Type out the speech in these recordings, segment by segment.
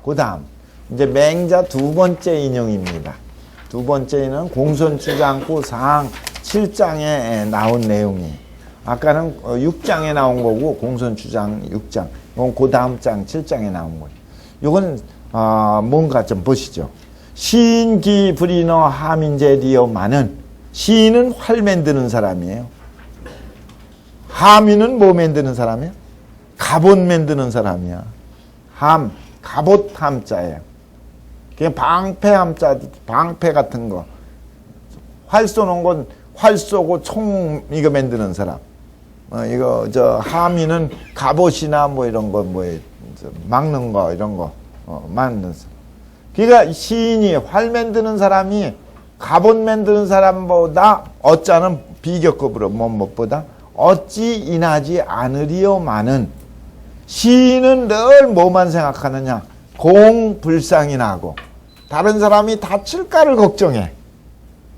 그 다음 이제 맹자 두 번째 인용입니다. 두 번째 인은 공손주장구 상 7장에 나온 내용이, 아까는 6장에 나온 거고 공손주장 6장, 이건 그 다음 장 7장에 나온 거예요. 이건 뭔가 좀 보시죠. 시인기 불인어 하민제리어만은, 시인은 활 만드는 사람이에요. 하민은 뭐 만드는 사람이에요? 갑옷 만드는 사람이야. 함, 갑옷 함자예요. 그냥 방패 함자, 방패 같은 거. 활 쏘는 건 활 쏘고 총 이거 만드는 사람. 이거 하민은 갑옷이나 뭐 이런 거 막는 거 이런 거 만드는 사람. 그러니까 시인이 활 만드는 사람이 갑옷 만드는 사람보다 어짜는 비교급으로 무엇보다 어찌 인하지 않으리요마는, 시인은 늘 뭐만 생각하느냐? 공불상이 나고 다른 사람이 다칠까를 걱정해.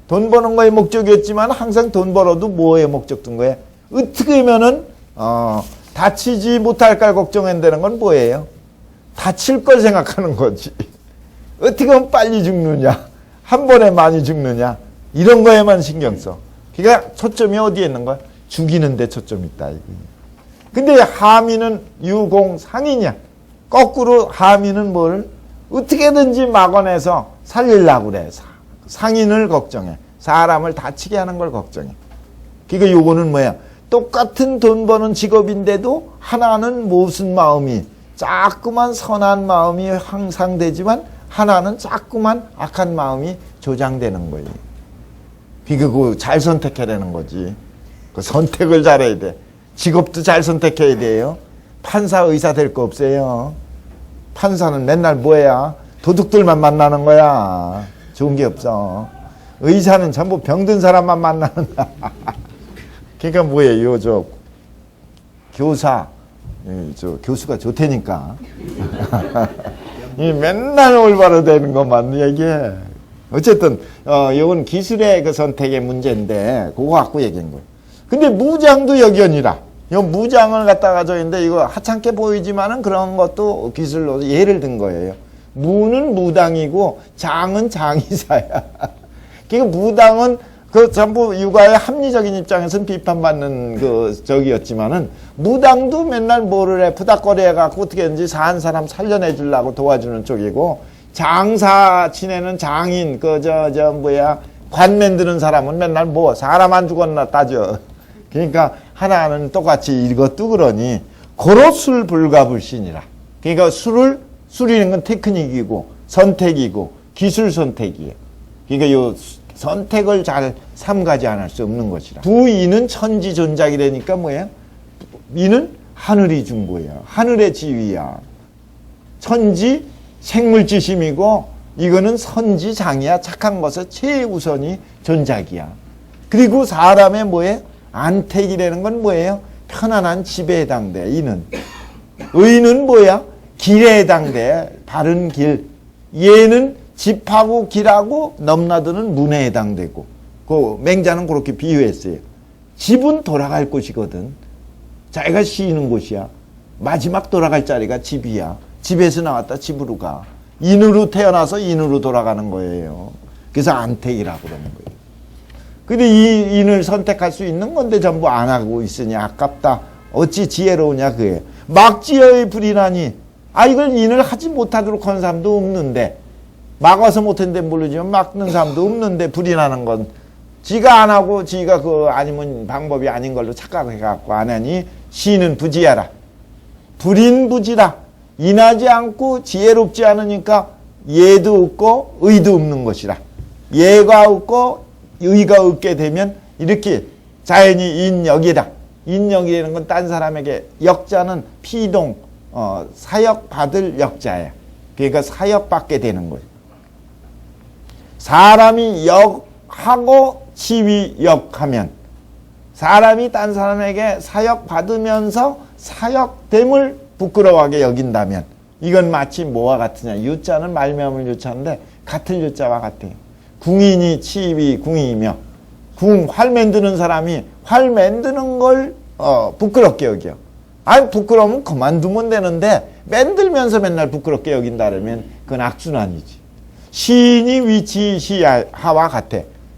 돈 버는 거에 목적이었지만 항상 돈 벌어도 뭐에 목적된 거예요? 어떻게 하면은 다치지 못할까 걱정한다는 건 뭐예요? 다칠 걸 생각하는 거지. 어떻게 하면 빨리 죽느냐, 한 번에 많이 죽느냐, 이런 거에만 신경 써. 그러니까 초점이 어디에 있는 거야? 죽이는 데 초점이 있다. 근데 하민은 유공상이냐? 거꾸로 하민은 뭘 어떻게든지 막아내서 살리려고 그래. 상인을 걱정해. 사람을 다치게 하는 걸 걱정해. 그러니까 요거는 뭐야? 똑같은 돈 버는 직업인데도 하나는 무슨 마음이, 자꾸만 선한 마음이 항상 되지만 하나는 자꾸만 악한 마음이 조장되는 거예요. 그거 잘 선택해야 되는 거지. 그 선택을 잘해야 돼. 직업도 잘 선택해야 돼요. 판사, 의사 될 거 없어요. 판사는 맨날 뭐야? 도둑들만 만나는 거야. 좋은 게 없어. 의사는 전부 병든 사람만 만나는 거야. 그러니까 뭐예요? 교사, 교수가 좋다니까. 이 맨날 올바로 되는 것만 얘기해. 어쨌든 이건 기술의 그 선택의 문제인데 그거 갖고 얘기한 거예요. 근데 무장도 역연이라. 이 무장을 갖다가 저인데 이거 하찮게 보이지만은 그런 것도 기술로 예를 든 거예요. 무는 무당이고 장은 장의사야. 그러니까 무당은 그 전부 육아의 합리적인 입장에서는 비판받는 그 적이었지만은 무당도 맨날 뭐를 해 푸닥거리 해갖고 어떻게든지 사한 사람 살려내 주려고 도와주는 쪽이고, 장사 지내는 장인 관 만드는 사람은 맨날 뭐 사람 안 죽었나 따져. 그러니까 하나는 똑같이 이것도 그러니 고로술 불가불신이라. 그러니까 술을 술이는 건 테크닉이고 선택이고 기술 선택이에요. 그러니까 요 선택을 잘 삼가지 않을 수 없는 것이라. 부인은 천지 존작이라니까 뭐야? 이는 하늘이 준 거야. 하늘의 지위야. 천지 생물지심이고 이거는 선지장이야. 착한 것의 최우선이 존작이야. 그리고 사람의 뭐예요? 안택이라는 건 뭐예요? 편안한 집에 해당돼. 이는 의는 뭐야? 길에 해당돼. 바른 길. 얘는 집하고 길하고 넘나드는 문에 해당되고, 그 맹자는 그렇게 비유했어요. 집은 돌아갈 곳이거든. 자기가 쉬는 곳이야. 마지막 돌아갈 자리가 집이야. 집에서 나왔다 집으로 가. 인으로 태어나서 인으로 돌아가는 거예요. 그래서 안택이라고 그러는 거예요. 근데 이 인을 선택할 수 있는 건데 전부 안 하고 있으니 아깝다. 어찌 지혜로우냐 그게. 막지어의 불이나니, 이걸 인을 하지 못하도록 한 사람도 없는데, 막아서 못했는데 모르지만 막는 사람도 없는데 불이 나는 건 지가 안 하고 지가 아니면 방법이 아닌 걸로 착각해갖고 안 하니 시는 부지하라. 불인부지라. 인하지 않고 지혜롭지 않으니까 예도 없고 의도 없는 것이라. 예가 없고 의가 없게 되면 이렇게 자연히 인역이다. 인역이라는 건 딴 사람에게, 역자는 피동, 사역받을 역자야. 그러니까 사역받게 되는 거예요. 사람이 역하고 지위 역하면, 사람이 딴 사람에게 사역받으면서 사역됨을 부끄러워하게 여긴다면, 이건 마치 뭐와 같으냐. 유자는 말미암을 유자인데 같은 유자와 같아요. 궁인이 치위 궁이며, 활 만드는 사람이 활 만드는 걸 부끄럽게 여겨. 아니, 부끄러우면 그만두면 되는데, 만들면서 맨날 부끄럽게 여긴다 그러면 그건 악순환이지. 시인이 위치시하와 같아.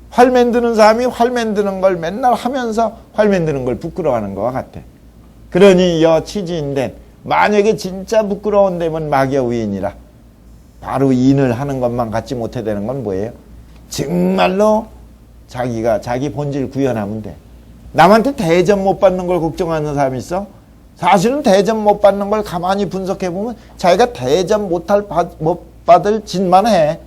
활 만드는 사람이 활 만드는 걸 맨날 하면서 활 만드는 걸 부끄러워하는 것과 같아. 그러니 여 취지인데, 만약에 진짜 부끄러운 데면 막여위인이라. 바로 인을 하는 것만 갖지 못해 되는 건 뭐예요? 정말로 자기가 자기 본질 구현하면 돼. 남한테 대접 못 받는 걸 걱정하는 사람이 있어? 사실은 대접 못 받는 걸 가만히 분석해보면 자기가 대접 못 받을 짓만 해.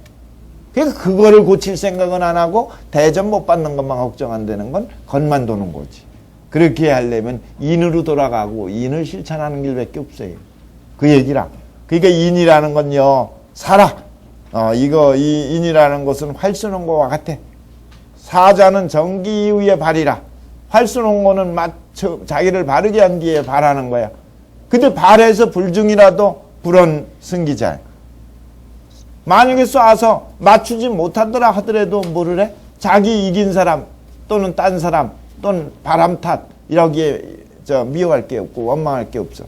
그러니까 그거를 고칠 생각은 안 하고 대접 못 받는 것만 걱정한다는 건 겉만 도는 거지. 그렇게 하려면 인으로 돌아가고 인을 실천하는 길밖에 없어요. 그 얘기라. 그러니까 인이라는 건요, 살아. 이 인이라는 것은 활 쏘는 것과 같아. 사자는 정기 이후에 발이라. 활 쏘는 거는 자기를 바르게 한 뒤에 발하는 거야. 근데 발에서 불중이라도 불언 승기자. 만약에 쏴서 맞추지 못하더라 하더라도 뭐를 해? 자기 이긴 사람 또는 딴 사람 또는 바람 탓 이러기에 미워할 게 없고 원망할 게 없어.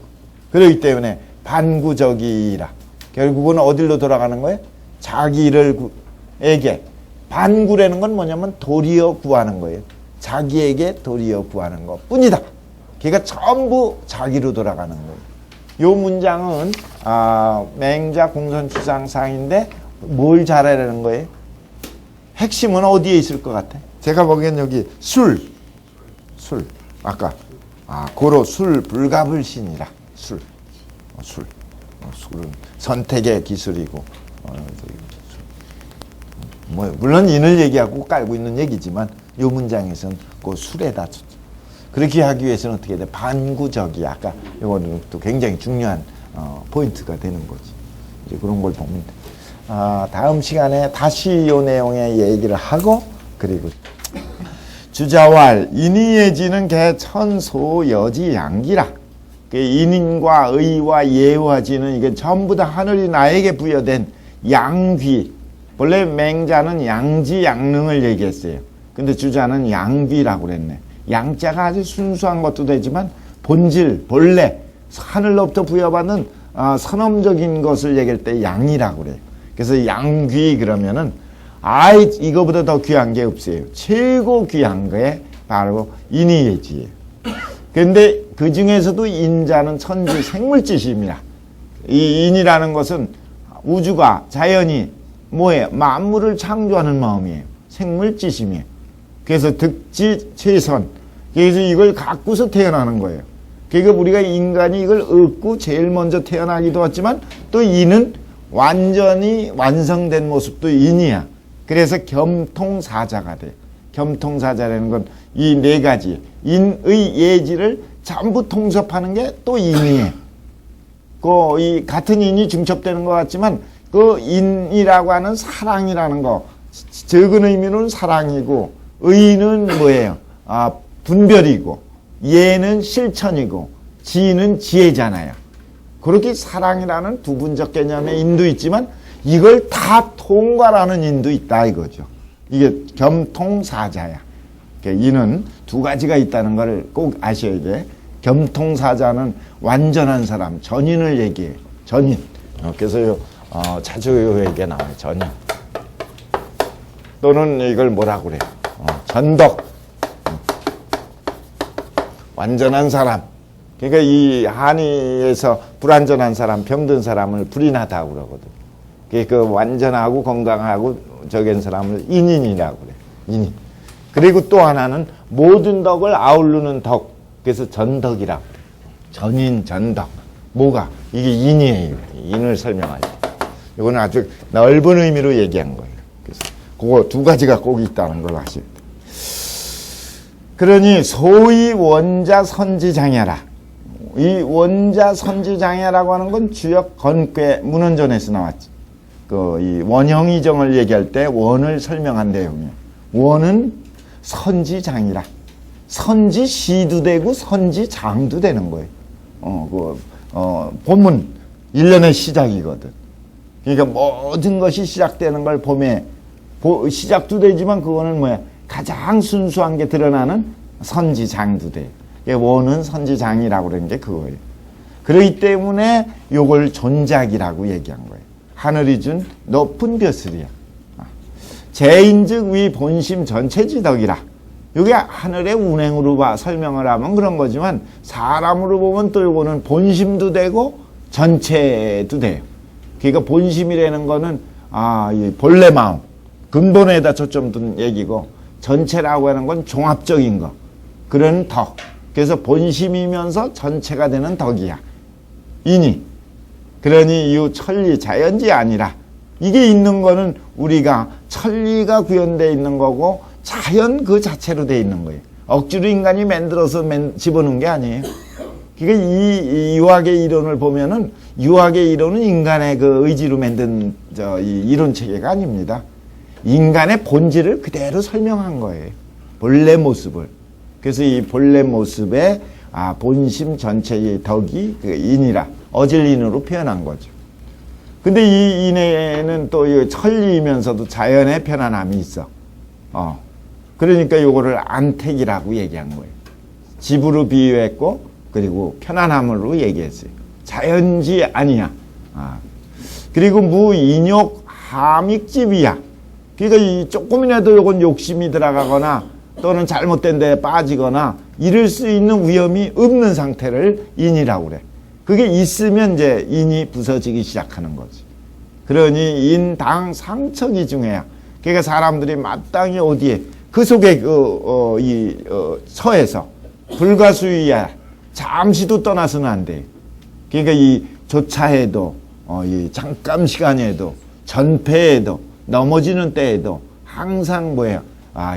그렇기 때문에 반구적이라. 결국은 어디로 돌아가는 거예요? 자기에게. 반구라는 건 뭐냐면 도리어 구하는 거예요. 자기에게 도리어 구하는 것 뿐이다. 그러니까 전부 자기로 돌아가는 거예요. 요 문장은 맹자 공선추상상인데 뭘 잘하라는 거예요? 핵심은 어디에 있을 것 같아? 제가 보기엔 여기 술. 아까 고로 술 불가불신이라. 술은 선택의 기술이고 물론 인을 얘기하고 깔고 있는 얘기지만 요 문장에서는 그 술에다 그렇게 하기 위해서는 어떻게 돼? 반구적이 아까 이거는 또 굉장히 중요한 포인트가 되는 거지. 이제 그런 걸 보면 돼. 다음 시간에 다시 요 내용의 얘기를 하고 그리고 주자왈 인이예지는 개천소여지 양기라. 그 인인과 의와 예와지는 이게 전부 다 하늘이 나에게 부여된 양귀. 원래 맹자는 양지 양능을 얘기했어요. 근데 주자는 양귀라고 그랬네. 양자가 아주 순수한 것도 되지만 본질, 본래 하늘로부터 부여받는 선엄적인 것을 얘기할 때 양이라고 그래요. 그래서 양귀 그러면은 이거보다 더 귀한 게 없어요. 최고 귀한 게 바로 인이예지예요. 그런데 그 중에서도 인자는 천지 생물짓입니다. 이 인이라는 것은 우주가 자연이 뭐예요? 만물을 창조하는 마음이에요. 생물짓임이에요. 그래서 득지 최선. 그래서 이걸 갖고서 태어나는 거예요. 그러니까 우리가 인간이 이걸 얻고 제일 먼저 태어나기도 했지만 또 인은 완전히 완성된 모습도 인이야. 그래서 겸통사자가 돼. 겸통사자라는 건 이 네 가지 인의 예지를 전부 통섭하는 게 또 인이에요. 이 같은 인이 중첩되는 것 같지만 그 인이라고 하는 사랑이라는 거 적은 의미는 사랑이고 의는 뭐예요? 분별이고 예는 실천이고 지는 지혜잖아요. 그렇게 사랑이라는 부분적 개념의 인도 있지만 이걸 다 통과하는 인도 있다 이거죠. 이게 겸통사자야. 이는 두 가지가 있다는 걸 꼭 아셔야 돼. 겸통사자는 완전한 사람, 전인을 얘기해요. 전인. 그래서 자주 요 얘기가 나와요. 전인. 또는 이걸 뭐라고 그래요? 전덕. 완전한 사람. 그러니까 이 한의에서 불완전한 사람, 병든 사람을 불인하다고 그러거든. 그 완전하고 건강하고 저긴 사람을 인인이라고 그래. 인인. 그리고 또 하나는 모든 덕을 아우르는 덕. 그래서 전덕이라고 그래. 전인, 전덕. 뭐가? 이게 인이에요. 인을 설명할 때. 이거는 아주 넓은 의미로 얘기한 거예요. 그래서 그거 두 가지가 꼭 있다는 걸 아셔야 돼요. 그러니 소위 원자 선지장야라. 이 원자 선지장야라고 하는 건 주역 건괴 문헌전에서 나왔지. 이 원형이정을 얘기할 때 원을 설명한 내용이에요. 원은 선지장이라. 선지시도 되고 선지장도 되는 거예요. 봄은 1년의 시작이거든. 그러니까 모든 것이 시작되는 걸 봄에 시작도 되지만 그거는 뭐야? 가장 순수한 게 드러나는 선지장도 돼. 원은 선지장이라고 그러는 게 그거예요. 그렇기 때문에 요걸 존작이라고 얘기한 거예요. 하늘이 준 높은 벼슬이야. 재인즉 위 본심 전체지덕이라. 이게 하늘의 운행으로 설명을 하면 그런 거지만 사람으로 보면 또 요거는 본심도 되고 전체도 돼요. 그러니까 본심이라는 거는 이 본래 마음, 근본에다 초점 둔 얘기고, 전체라고 하는 건 종합적인 거, 그런 덕. 그래서 본심이면서 전체가 되는 덕이야. 이니 그러니 이 천리 자연지 아니라, 이게 있는 거는 우리가 천리가 구현되어 있는 거고 자연 그 자체로 되어 있는 거예요. 억지로 인간이 만들어서 집어넣은 게 아니에요. 그러니까 이 유학의 이론을 보면은, 유학의 이론은 인간의 그 의지로 만든 이 이론 체계가 아닙니다. 인간의 본질을 그대로 설명한 거예요. 본래 모습을. 그래서 이 본래 모습의 본심 전체의 덕이 그 인이라, 어질인으로 표현한 거죠. 근데 이 인에는 또 이 천리이면서도 자연의 편안함이 있어. 그러니까 요거를 안택이라고 얘기한 거예요. 집으로 비유했고, 그리고 편안함으로 얘기했어요. 자연지 아니야. 그리고 무인욕 함익집이야. 그러니까 이 조금이라도 요건 욕심이 들어가거나 또는 잘못된 데에 빠지거나 이럴 수 있는 위험이 없는 상태를 인이라고 그래. 그게 있으면 이제 인이 부서지기 시작하는 거지. 그러니 인당 상척이 중요해야. 그러니까 사람들이 마땅히 어디에 그 속에 서에서 불가수의야. 잠시도 떠나서는 안 돼. 그러니까 이 조차해도 이 잠깐 시간에도 전폐에도 넘어지는 때에도 항상 뭐예요?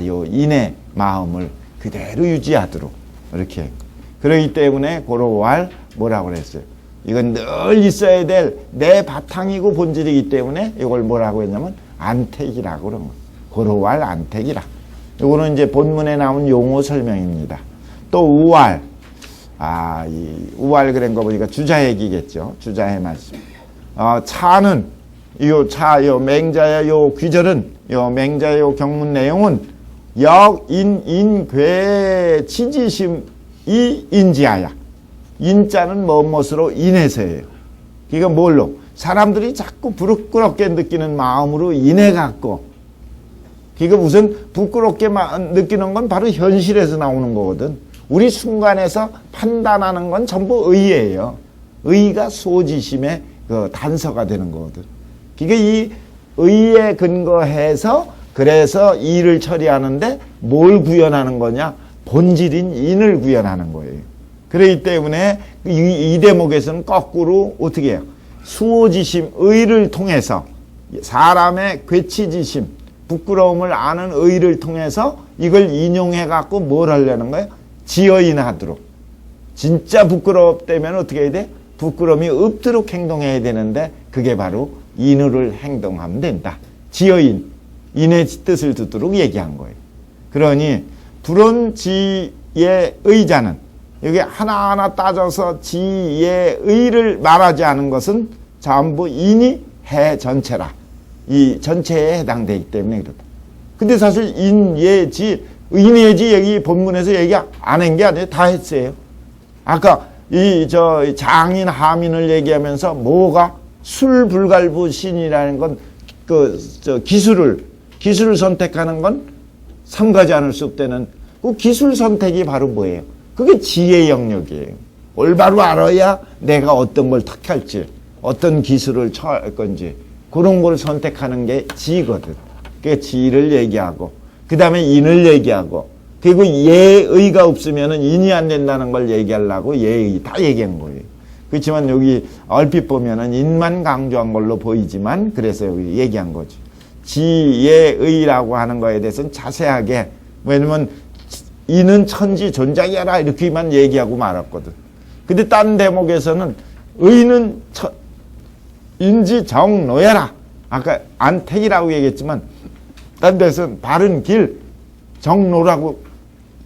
요 인의 마음을 그대로 유지하도록 이렇게. 그러기 때문에 고로왈 뭐라고 그랬어요? 이건 늘 있어야 될 내 바탕이고 본질이기 때문에 이걸 뭐라고 했냐면 안택이라고 그런 거예요. 고로왈 안택이라. 이거는 이제 본문에 나온 용어 설명입니다. 또 우왈. 이 우왈 그런 거 보니까 주자얘기겠죠. 주자의 말씀. 차는 요 맹자의 요 귀절은, 요 맹자의 요 경문 내용은 역인괴 치지심이 인지하야. 인자는 무엇으로 인해서예요. 그러니까 뭘로? 사람들이 자꾸 부끄럽게 느끼는 마음으로 인해 갖고. 그러니까 우선 부끄럽게 느끼는 건 바로 현실에서 나오는 거거든. 우리 순간에서 판단하는 건 전부 의예요. 의가 소지심의 그 단서가 되는 거거든. 그러니까 이 의에 근거해서 그래서 일을 처리하는데 뭘 구현하는 거냐? 본질인 인을 구현하는 거예요. 그렇기 때문에 이 대목에서는 거꾸로 어떻게 해요? 수호지심, 의를 통해서 사람의 괴치지심, 부끄러움을 아는 의를 통해서 이걸 인용해 갖고 뭘 하려는 거예요? 지어인하도록. 진짜 부끄럽다면 어떻게 해야 돼? 부끄러움이 없도록 행동해야 되는데 그게 바로 인으로 행동하면 된다. 지어인, 인의 뜻을 듣도록 얘기한 거예요. 그러니 불언지의 의자는 여기 하나하나 따져서 지의 의를 말하지 않은 것은 전부 인이 해 전체라. 이 전체에 해당되기 때문에 그렇다. 근데 사실 인, 예, 지, 인예지 여기 본문에서 얘기 안 한 게 아니에요. 다 했어요. 아까 장인, 하민을 얘기하면서 뭐가 술불갈부 신이라는 건 기술을 선택하는 건 삼가지 않을 수 없다는 그 기술 선택이 바로 뭐예요? 그게 지혜의 영역이에요. 올바로 알아야 내가 어떤 걸 택할지, 어떤 기술을 처할 건지 그런 걸 선택하는 게 지거든. 그게 지를 얘기하고 그 다음에 인을 얘기하고 그리고 예의가 없으면 인이 안 된다는 걸 얘기하려고 예의 다 얘기한 거예요. 그렇지만 여기 얼핏 보면은 인만 강조한 걸로 보이지만 그래서 여기 얘기한 거죠. 지예의라고 하는 거에 대해서는 자세하게, 왜냐면 이는 천지 존작이라 이렇게만 얘기하고 말았거든. 근데 딴 대목에서는 의는 인지정노야라. 아까 안택이라고 얘기했지만 딴 데서는 바른 길, 정로라고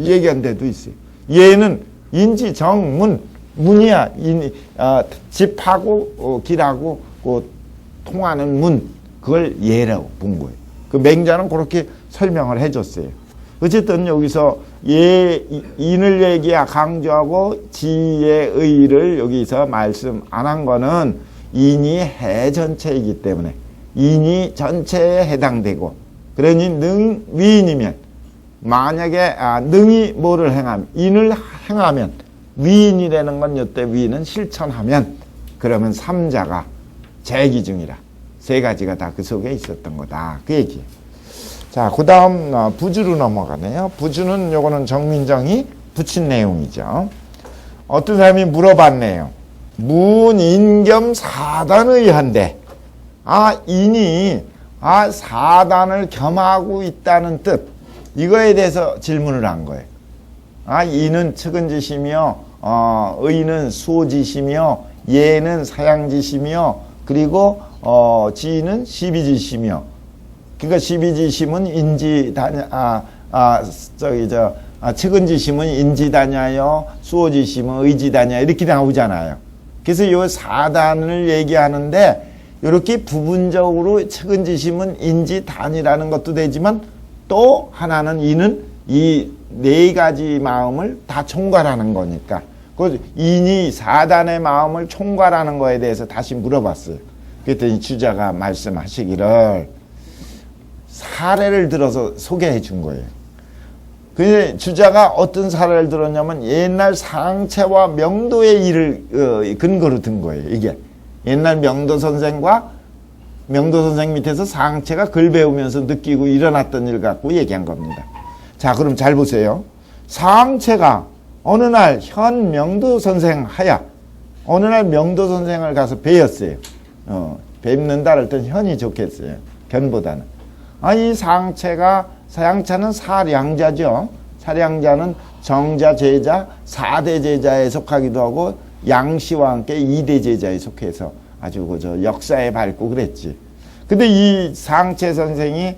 얘기한 데도 있어요. 얘는 인지정문, 문이야. 집하고 길하고 통하는 문, 그걸 예라고 본 거예요. 그 맹자는 그렇게 설명을 해줬어요. 어쨌든 여기서 인을 강조하고 지의 의를 여기서 말씀 안 한 거는 인이 해 전체이기 때문에 인이 전체에 해당되고, 그러니 위인이면 만약에 능이 뭐를 행하면, 인을 행하면, 위인이라는 건 이때 위인은 실천하면, 그러면 삼자가 재기중이라 세 가지가 다 그 속에 있었던 거다, 그 얘기예요. 자, 그 다음 부주로 넘어가네요. 부주는 요거는 정민정이 붙인 내용이죠. 어떤 사람이 물어봤네요. 문인겸 사단의한데, 인이 사단을 겸하고 있다는 뜻, 이거에 대해서 질문을 한 거예요. 인은 측은지시며 의는 수호지시며 예는 사양지시며 그리고 지는 시비지시며, 그러니까 시비지심은 측은지심은 인지다냐요, 수호지심은 의지다냐, 이렇게 나오잖아요. 그래서 요 사단을 얘기하는데 이렇게 부분적으로 측은지심은 인지단이라는 것도 되지만, 또 하나는 이는 이 네 가지 마음을 다 총괄하는 거니까, 그 인이 사단의 마음을 총괄하는 거에 대해서 다시 물어봤어요. 그랬더니 주자가 말씀하시기를 사례를 들어서 소개해 준 거예요. 그 주자가 어떤 사례를 들었냐면 옛날 상체와 명도의 일을 근거로 든 거예요. 이게 옛날 명도 선생 밑에서 상체가 글 배우면서 느끼고 일어났던 일 갖고 얘기한 겁니다. 자, 그럼 잘 보세요. 상체가 어느 날 현 명도 선생 하야, 어느 날 명도 선생을 가서 배웠어요. 뵙는다 할 땐 현이 좋겠어요, 견보다는. 이 사양차는 사량자죠. 사량자는 정자, 제자, 4대 제자에 속하기도 하고 양씨와 함께 2대 제자에 속해서 아주 그저 역사에 밝고 그랬지. 근데 이 상체 선생이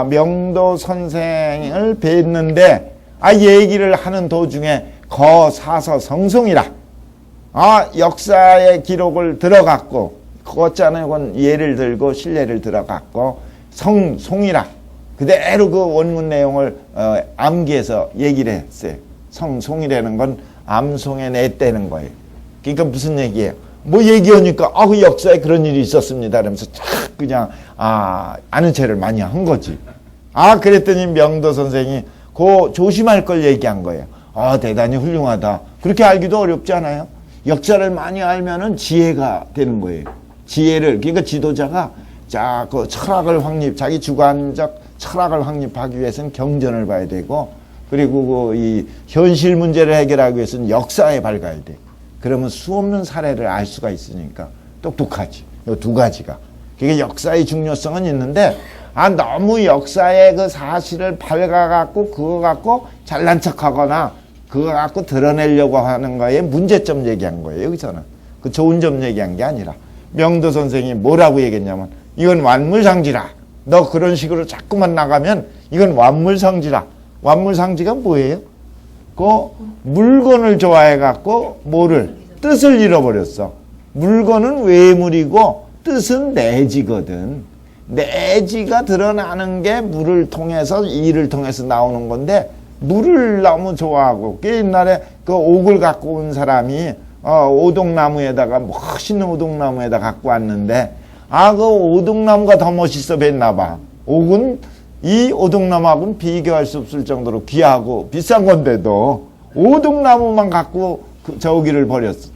명도 선생을 뵀는데 얘기를 하는 도중에 거사서 성송이라 역사의 기록을 들어갔고, 그것자는 예를 들고 신뢰를 들어갔고 성송이라 그대로 그 원문 내용을 암기해서 얘기를 했어요. 성송이라는 건 암송에 냈다는 거예요. 그러니까 무슨 얘기예요? 뭐 얘기하니까 그 역사에 그런 일이 있었습니다 이러면서 착 그냥 아는 체를 많이 한 거지. 그랬더니 명도 선생이 그 조심할 걸 얘기한 거예요. 대단히 훌륭하다. 그렇게 알기도 어렵지 않아요? 역사를 많이 알면은 지혜가 되는 거예요. 지혜를, 그러니까 지도자가 그 철학을 자기 주관적 철학을 확립하기 위해서는 경전을 봐야 되고, 그리고 이 현실 문제를 해결하기 위해서는 역사에 밝아야 돼. 그러면 수없는 사례를 알 수가 있으니까 똑똑하지. 이 두 가지가. 그게 역사의 중요성은 있는데, 너무 역사의 그 사실을 밝아갖고 그거 갖고 잘난 척하거나 그거 갖고 드러내려고 하는 거에 문제점 얘기한 거예요. 여기서는 그 좋은 점 얘기한 게 아니라, 명도 선생이 뭐라고 얘기했냐면 이건 완물상지라. 너 그런 식으로 자꾸만 나가면 이건 완물상지라. 완물상지가 뭐예요? 그 물건을 좋아해갖고 뜻을 잃어버렸어. 물건은 외물이고 뜻은 내지거든. 내지가 드러나는 게 물을 통해서, 일을 통해서 나오는 건데, 물을 너무 좋아하고, 옛날에 그 옥을 갖고 온 사람이 오동나무에다가, 멋있는 오동나무에다 갖고 왔는데, 그 오동나무가 더 멋있어 뵀나봐. 옥은 이 오동나무하고는 비교할 수 없을 정도로 귀하고 비싼 건데도 오동나무만 갖고 저기를 버렸어.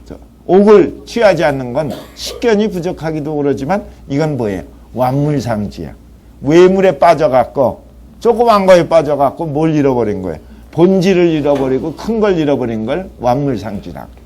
옥을 취하지 않는 건 식견이 부족하기도 그러지만, 이건 뭐예요? 완물상지야. 외물에 빠져갖고, 조그만 거에 빠져갖고 뭘 잃어버린 거예요? 본질을 잃어버리고 큰 걸 잃어버린 걸 완물상지라고.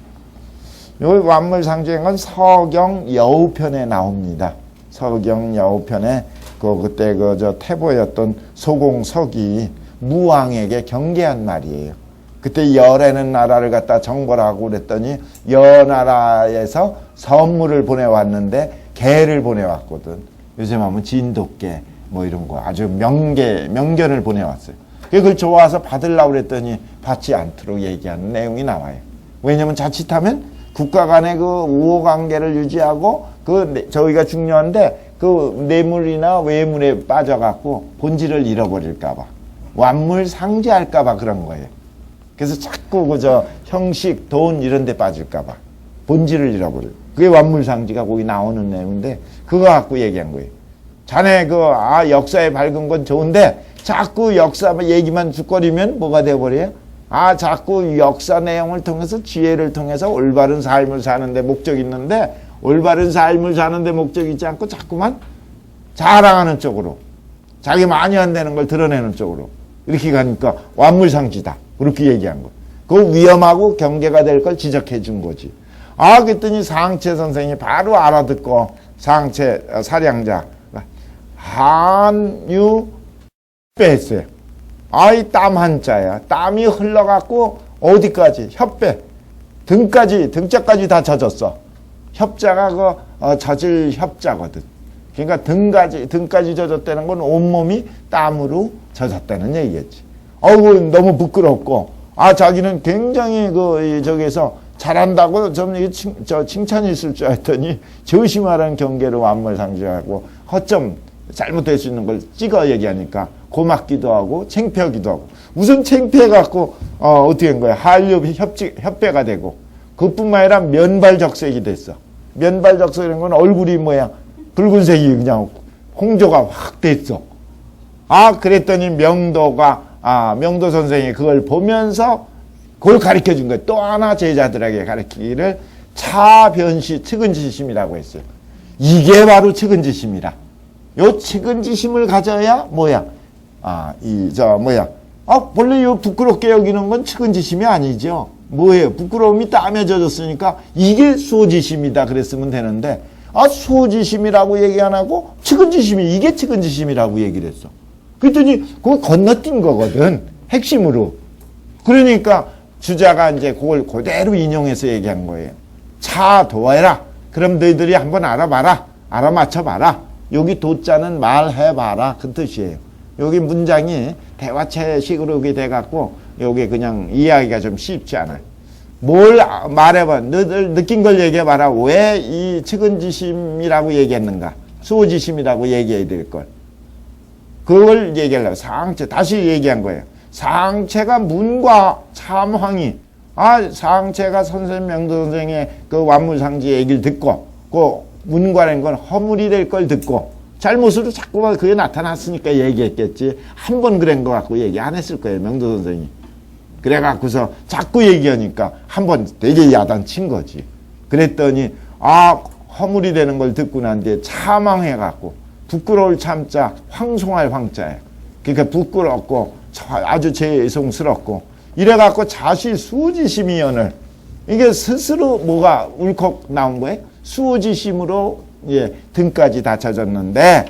요 완물상지인 건 서경 여우편에 나옵니다. 서경 여우편에 그때 태보였던 소공석이 무왕에게 경계한 말이에요. 그때 열에는 나라를 갖다 정벌하고 그랬더니 여나라에서 선물을 보내왔는데 개를 보내왔거든. 요즘 하면 진돗개 뭐 이런 거 아주 명견을 보내왔어요. 그걸 좋아서 받으려고 그랬더니 받지 않도록 얘기하는 내용이 나와요. 왜냐면 자칫하면 국가 간의 그 우호관계를 유지하고 저희가 중요한데 그 뇌물이나 외물에 빠져갖고 본질을 잃어버릴까봐, 완물상지할까봐 그런 거예요. 그래서 자꾸 그저 형식, 돈 이런 데 빠질까봐 본질을 잃어버려요. 그게 완물상지가 거기 나오는 내용인데 그거 갖고 얘기한 거예요. 자네 역사에 밝은 건 좋은데 자꾸 역사 얘기만 죽거리면 뭐가 돼버려요? 자꾸 역사 내용을 통해서 지혜를 통해서 올바른 삶을 사는데 목적이 있는데 올바른 삶을 사는데 목적이 있지 않고 자꾸만 자랑하는 쪽으로 자기 많이 한다는 걸 드러내는 쪽으로 이렇게 가니까 완물상지다. 그렇게 얘기한 거. 그 위험하고 경계가 될 걸 지적해 준 거지. 그랬더니 상체 선생이 바로 알아듣고 상체 사량자 한유 뺐어요. 이 땀 한자야. 땀이 흘러갖고 어디까지? 혓배 등까지 등짝까지 다 젖었어. 협자가 젖을 협자거든. 그러니까 등까지 젖었다는 건 온몸이 땀으로 젖었다는 얘기겠지. 너무 부끄럽고 자기는 굉장히 저기서 잘한다고 좀 칭찬이 있을 줄 알았더니 조심하라는 경계로 완물상지하고 허점 잘못될 수 있는 걸 찍어 얘기하니까 고맙기도 하고 창피하기도 하고 우선 창피해갖고 어떻게 한 거야? 한류 협배가 되고 그뿐만 아니라 면발적색이 됐어. 면발적색이라는 건 얼굴이 붉은색이 그냥 홍조가 확 됐어. 그랬더니 명도 선생이 그걸 보면서 그걸 가르쳐 준 거예요. 또 하나 제자들에게 가르치기를 차변시 측은지심이라고 했어요. 이게 바로 측은지심이라. 요 측은지심을 가져야 원래 요 부끄럽게 여기는 건 측은지심이 아니죠. 뭐예요? 부끄러움이 땀에 젖었으니까 이게 수호지심이다 그랬으면 되는데 수호지심이라고 얘기 안 하고 이게 측은지심이라고 얘기를 했어. 그랬더니 그거 건너뛴 거거든. 핵심으로. 그러니까 주자가 이제 그걸 그대로 인용해서 얘기한 거예요. 차 도해라. 그럼 너희들이 한번 알아봐라. 알아맞혀봐라. 여기 도자는 말해봐라. 그 뜻이에요. 여기 문장이 대화체식으로 여기 돼갖고 여기 그냥 이해하기가 좀 쉽지 않아요. 뭘 말해봐. 너희들 느낀 걸 얘기해봐라. 왜 이 측은지심이라고 얘기했는가. 수호지심이라고 얘기해야 될 걸. 그걸 얘기하려고 상체 다시 얘기한 거예요. 상체가 문과 참황이 상체가 선생님 명도 선생의 그 완물상지 얘기를 듣고 그 문과라는 건 허물이 될 걸 듣고 잘못으로 자꾸만 그게 나타났으니까 얘기했겠지. 한 번 그런 거 갖고 얘기 안 했을 거예요. 명도 선생이. 그래갖고서 자꾸 얘기하니까 한 번 되게 야단친 거지. 그랬더니 허물이 되는 걸 듣고 난 뒤에 참황해갖고 부끄러울 참자 황송할 황자예요. 그러니까 부끄럽고 아주 죄송스럽고 이래갖고 자시 수호지심이연을 이게 스스로 뭐가 울컥 나온 거예요? 수호지심으로 등까지 다 젖었는데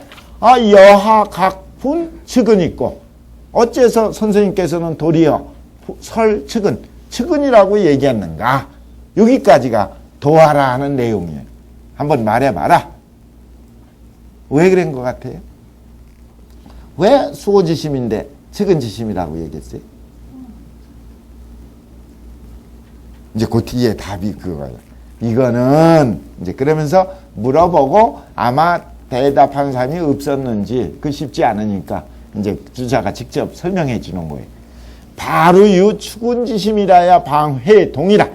여하 각분 측은 있고 어째서 선생님께서는 도리어 설 측은이라고 얘기했는가? 여기까지가 도하라 하는 내용이에요. 한번 말해봐라. 왜 그런 것 같아요? 왜 수호지심인데 측은지심이라고 얘기했어요? 이제 그 뒤에 답이 그거예요. 이거는 이제 그러면서 물어보고 아마 대답한 사람이 없었는지 그 쉽지 않으니까 이제 주자가 직접 설명해 주는 거예요. 바로 이 측은지심이라야 방회 동이라.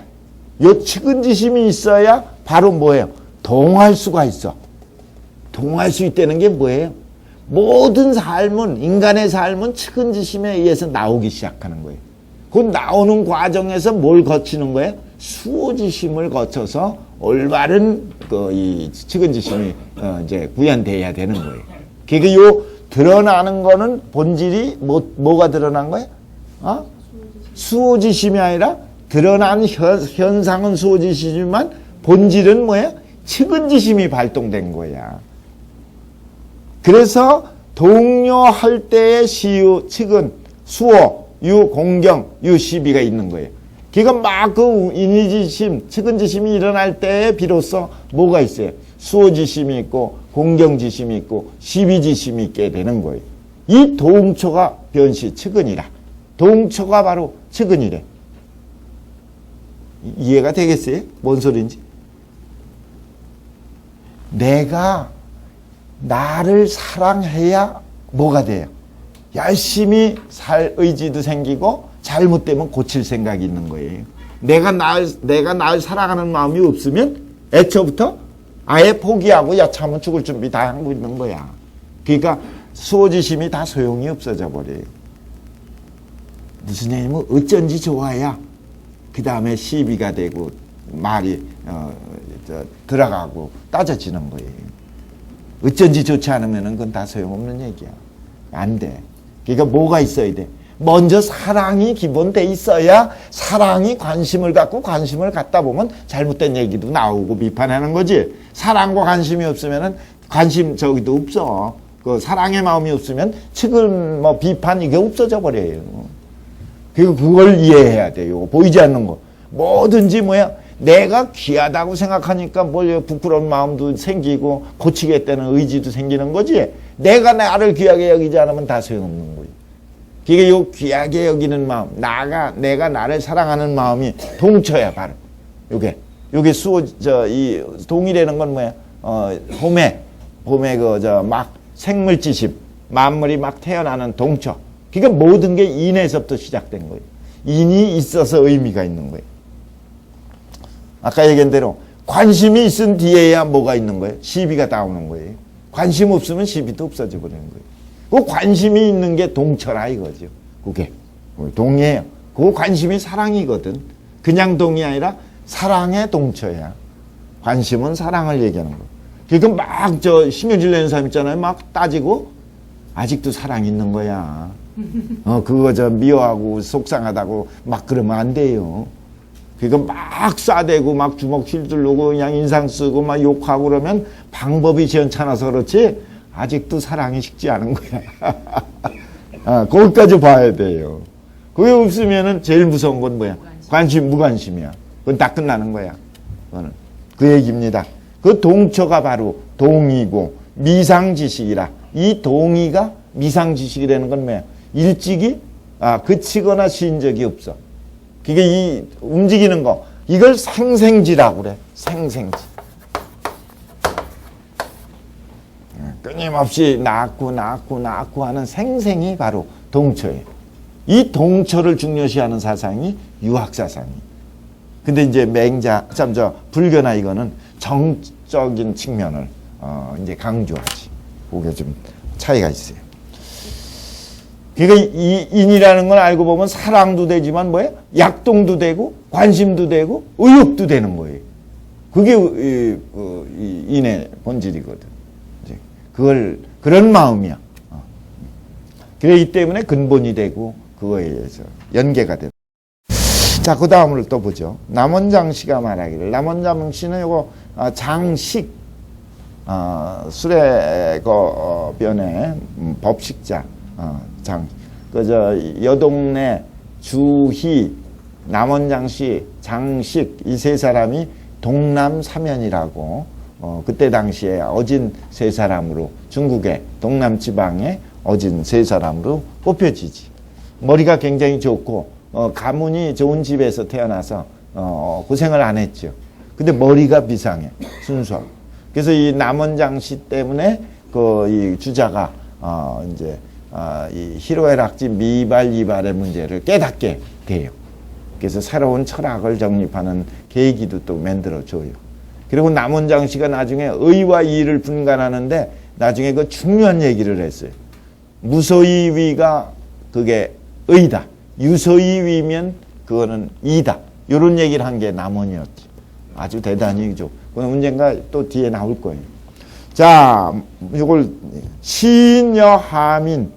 이 측은지심이 있어야 바로 뭐예요? 동할 수가 있어. 동할 수 있다는 게 뭐예요? 모든 삶은 인간의 삶은 측은지심에 의해서 나오기 시작하는 거예요. 그 나오는 과정에서 뭘 거치는 거예요? 수호지심을 거쳐서 올바른 이 측은지심이 이제 구현돼야 되는 거예요. 그게 요 드러나는 거는 본질이 뭐가 드러난 거예요? 수호지심이 아니라 드러난 현상은 수호지심이지만 본질은 뭐예요? 측은지심이 발동된 거야. 그래서 동료할 때의 시유, 측은, 수호, 유, 공경, 유, 시비가 있는 거예요. 그러니까 막 그 인의지심, 측은지심이 일어날 때에 비로소 뭐가 있어요? 수호지심이 있고, 공경지심이 있고, 시비지심이 있게 되는 거예요. 이 동초가 변시, 측은이라. 동초가 바로 측은이래. 이해가 되겠어요? 뭔 소린지? 내가 나를 사랑해야 뭐가 돼요? 열심히 살 의지도 생기고 잘못되면 고칠 생각이 있는 거예요. 내가 날 사랑하는 마음이 없으면 애초부터 아예 포기하고 야차하면 죽을 준비 다 하고 있는 거야. 그러니까 수호지심이 다 소용이 없어져 버려요. 무슨 얘기냐면 어쩐지 좋아야 그 다음에 시비가 되고 말이 들어가고 따져지는 거예요. 어쩐지 좋지 않으면 그건 다 소용없는 얘기야. 안 돼. 그러니까 뭐가 있어야 돼? 먼저 사랑이 기본돼 있어야 사랑이 관심을 갖고 관심을 갖다 보면 잘못된 얘기도 나오고 비판하는 거지. 사랑과 관심이 없으면은 관심 저기도 없어. 그 사랑의 마음이 없으면 측은 뭐 비판 이게 없어져 버려요. 그리고 그걸 이해해야 돼요. 보이지 않는 거. 뭐든지 내가 귀하다고 생각하니까 뭘 부끄러운 마음도 생기고 고치겠다는 의지도 생기는 거지. 내가 나를 귀하게 여기지 않으면 다 소용없는 거예요. 그게 요 귀하게 여기는 마음, 내가 나를 사랑하는 마음이 동처야, 바로. 요게 이 동이라는 건 뭐야? 봄에 막 생물지심, 만물이 막 태어나는 동처. 그러니까 모든 게 인에서부터 시작된 거예요. 인이 있어서 의미가 있는 거예요. 아까 얘기한 대로 관심이 있은 뒤에야 뭐가 있는 거예요? 시비가 나오는 거예요. 관심 없으면 시비도 없어져 버리는 거예요. 그 관심이 있는 게 동처라 이거죠. 그게 동이에요. 그 관심이 사랑이거든. 그냥 동이 아니라 사랑의 동처야. 관심은 사랑을 얘기하는 거. 그러니까 막 신경질 내는 사람 있잖아요. 막 따지고 아직도 사랑이 있는 거야. 그거 미워하고 속상하다고 막 그러면 안 돼요. 그러니까 막 싸대고 막 주먹 휘두르고 그냥 인상 쓰고 막 욕하고 그러면 방법이 시원찮아서 그렇지 아직도 사랑이 식지 않은 거야. 거기까지 봐야 돼요. 그게 없으면은 제일 무서운 건 뭐야? 무관심이야. 그건 다 끝나는 거야. 그거는. 그 얘기입니다. 그 동처가 바로 동이고 미상지식이라. 이 동이가 미상지식이라는 건 뭐야? 일찍이 그치거나 쉰 적이 없어. 그게 이 움직이는 거, 이걸 생생지라고 그래. 생생지. 끊임없이 낳고 하는 생생이 바로 동처예요. 이 동처를 중요시하는 사상이 유학사상이에요. 근데 이제 불교나 이거는 정적인 측면을 이제 강조하지. 그게 좀 차이가 있어요. 그러니까 이 인이라는 걸 알고 보면 사랑도 되지만 약동도 되고 관심도 되고 의욕도 되는 거예요. 그게 인의 본질이거든. 이제 그런 마음이야. 그렇기 때문에 근본이 되고 그거에 의해서 연계가 되는. 자, 그 다음으로 또 보죠. 남원장씨가 말하기를, 남원장씨는 요거 장식, 수레변의 법식자, 여동네, 주희, 남원장씨, 장식 이 세 사람이 동남사면이라고 그때 당시에 어진 세 사람으로 중국의 동남지방에 어진 세 사람으로 뽑혀지지. 머리가 굉장히 좋고 가문이 좋은 집에서 태어나서 고생을 안 했죠. 근데 머리가 비상해. 순수하고. 그래서 이 남원장씨 때문에 이 주자가 이 희로애락지 미발 이발의 문제를 깨닫게 돼요. 그래서 새로운 철학을 정립하는 계기도 또 만들어줘요. 그리고 남원장씨가 나중에 의와 이를 분간하는데 나중에 그 중요한 얘기를 했어요. 무소의 위가 그게 의다. 유소의 위면 그거는 이다. 이런 얘기를 한 게 남원이었지. 아주 대단히 좋고. 그건 언젠가 또 뒤에 나올 거예요. 자, 이걸 신여하민,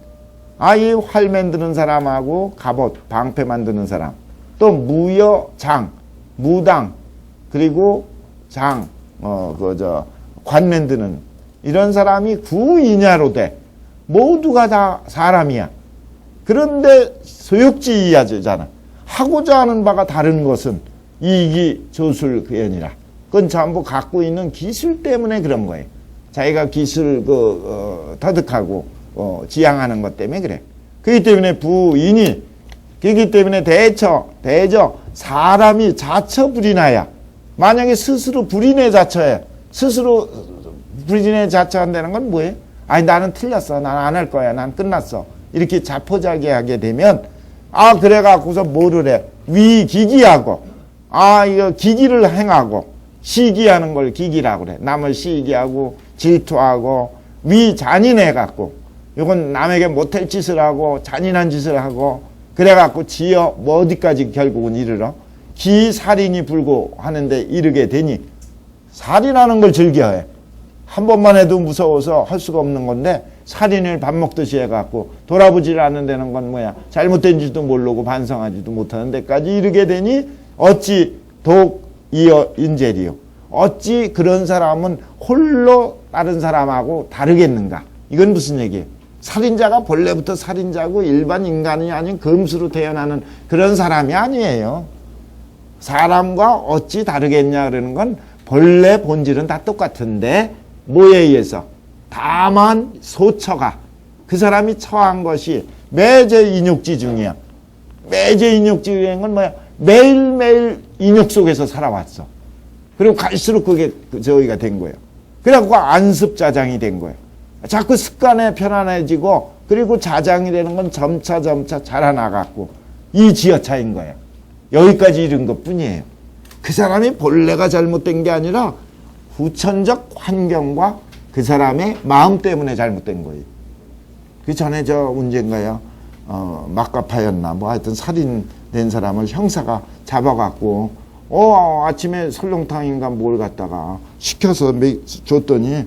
이 활 만드는 사람하고 갑옷, 방패 만드는 사람, 또 무여장, 무당, 그리고 장, 관 만드는 이런 사람이 구이냐로 돼. 모두가 다 사람이야. 그런데 소욕지이하잖아. 하고자 하는 바가 다른 것은 이익이 조술그연이라. 그건 전부 갖고 있는 기술 때문에 그런 거예요. 자기가 기술 터득하고 지향하는 것 때문에 그래. 그렇기 때문에 부인이, 그렇기 때문에 대저 사람이 자처불인하야. 만약에 스스로 불인의 자처야. 스스로 불인의 자처한다는 건 뭐예요? 아니 나는 틀렸어. 난 안 할 거야. 난 끝났어. 이렇게 자포자기하게 되면 아, 그래갖고서 뭐를 해? 위기기하고, 아, 이거 기기를 행하고, 시기하는 걸 기기라고 그래. 남을 시기하고, 질투하고, 위잔인해갖고, 이건 남에게 못할 짓을 하고, 잔인한 짓을 하고, 그래갖고 지어, 뭐 어디까지 결국은 이르러? 기살인이 불고 하는데 이르게 되니, 살인하는 걸 즐겨해. 한 번만 해도 무서워서 할 수가 없는 건데, 살인을 밥 먹듯이 해갖고 돌아보질 않는 데는 건 뭐야, 잘못된 줄도 모르고 반성하지도 못하는 데까지 이르게 되니 어찌 독이여 인재리요, 어찌 그런 사람은 홀로 다른 사람하고 다르겠는가. 이건 무슨 얘기예요? 살인자가 본래부터 살인자고 일반 인간이 아닌 금수로 태어나는 그런 사람이 아니에요. 사람과 어찌 다르겠냐 그러는 건 본래 본질은 다 똑같은데 뭐에 의해서? 다만 소처가, 그 사람이 처한 것이 매제 인욕지 중이야. 매제 인욕지 중인 건 뭐야? 매일매일 인욕 속에서 살아왔어. 그리고 갈수록 그게 저기가 된 거예요. 그래갖고 안습자장이 된 거예요. 자꾸 습관에 편안해지고, 그리고 자장이 되는 건 점차 자라나갖고 이 지어차인 거예요. 여기까지 이른 것 뿐이에요. 그 사람이 본래가 잘못된 게 아니라 후천적 환경과 그 사람의 마음 때문에 잘못된 거예요. 그 전에 저 문제인가요? 막가파였나 뭐 하여튼 살인된 사람을 형사가 잡아갖고 아침에 설렁탕인가 뭘 갖다가 시켜서 줬더니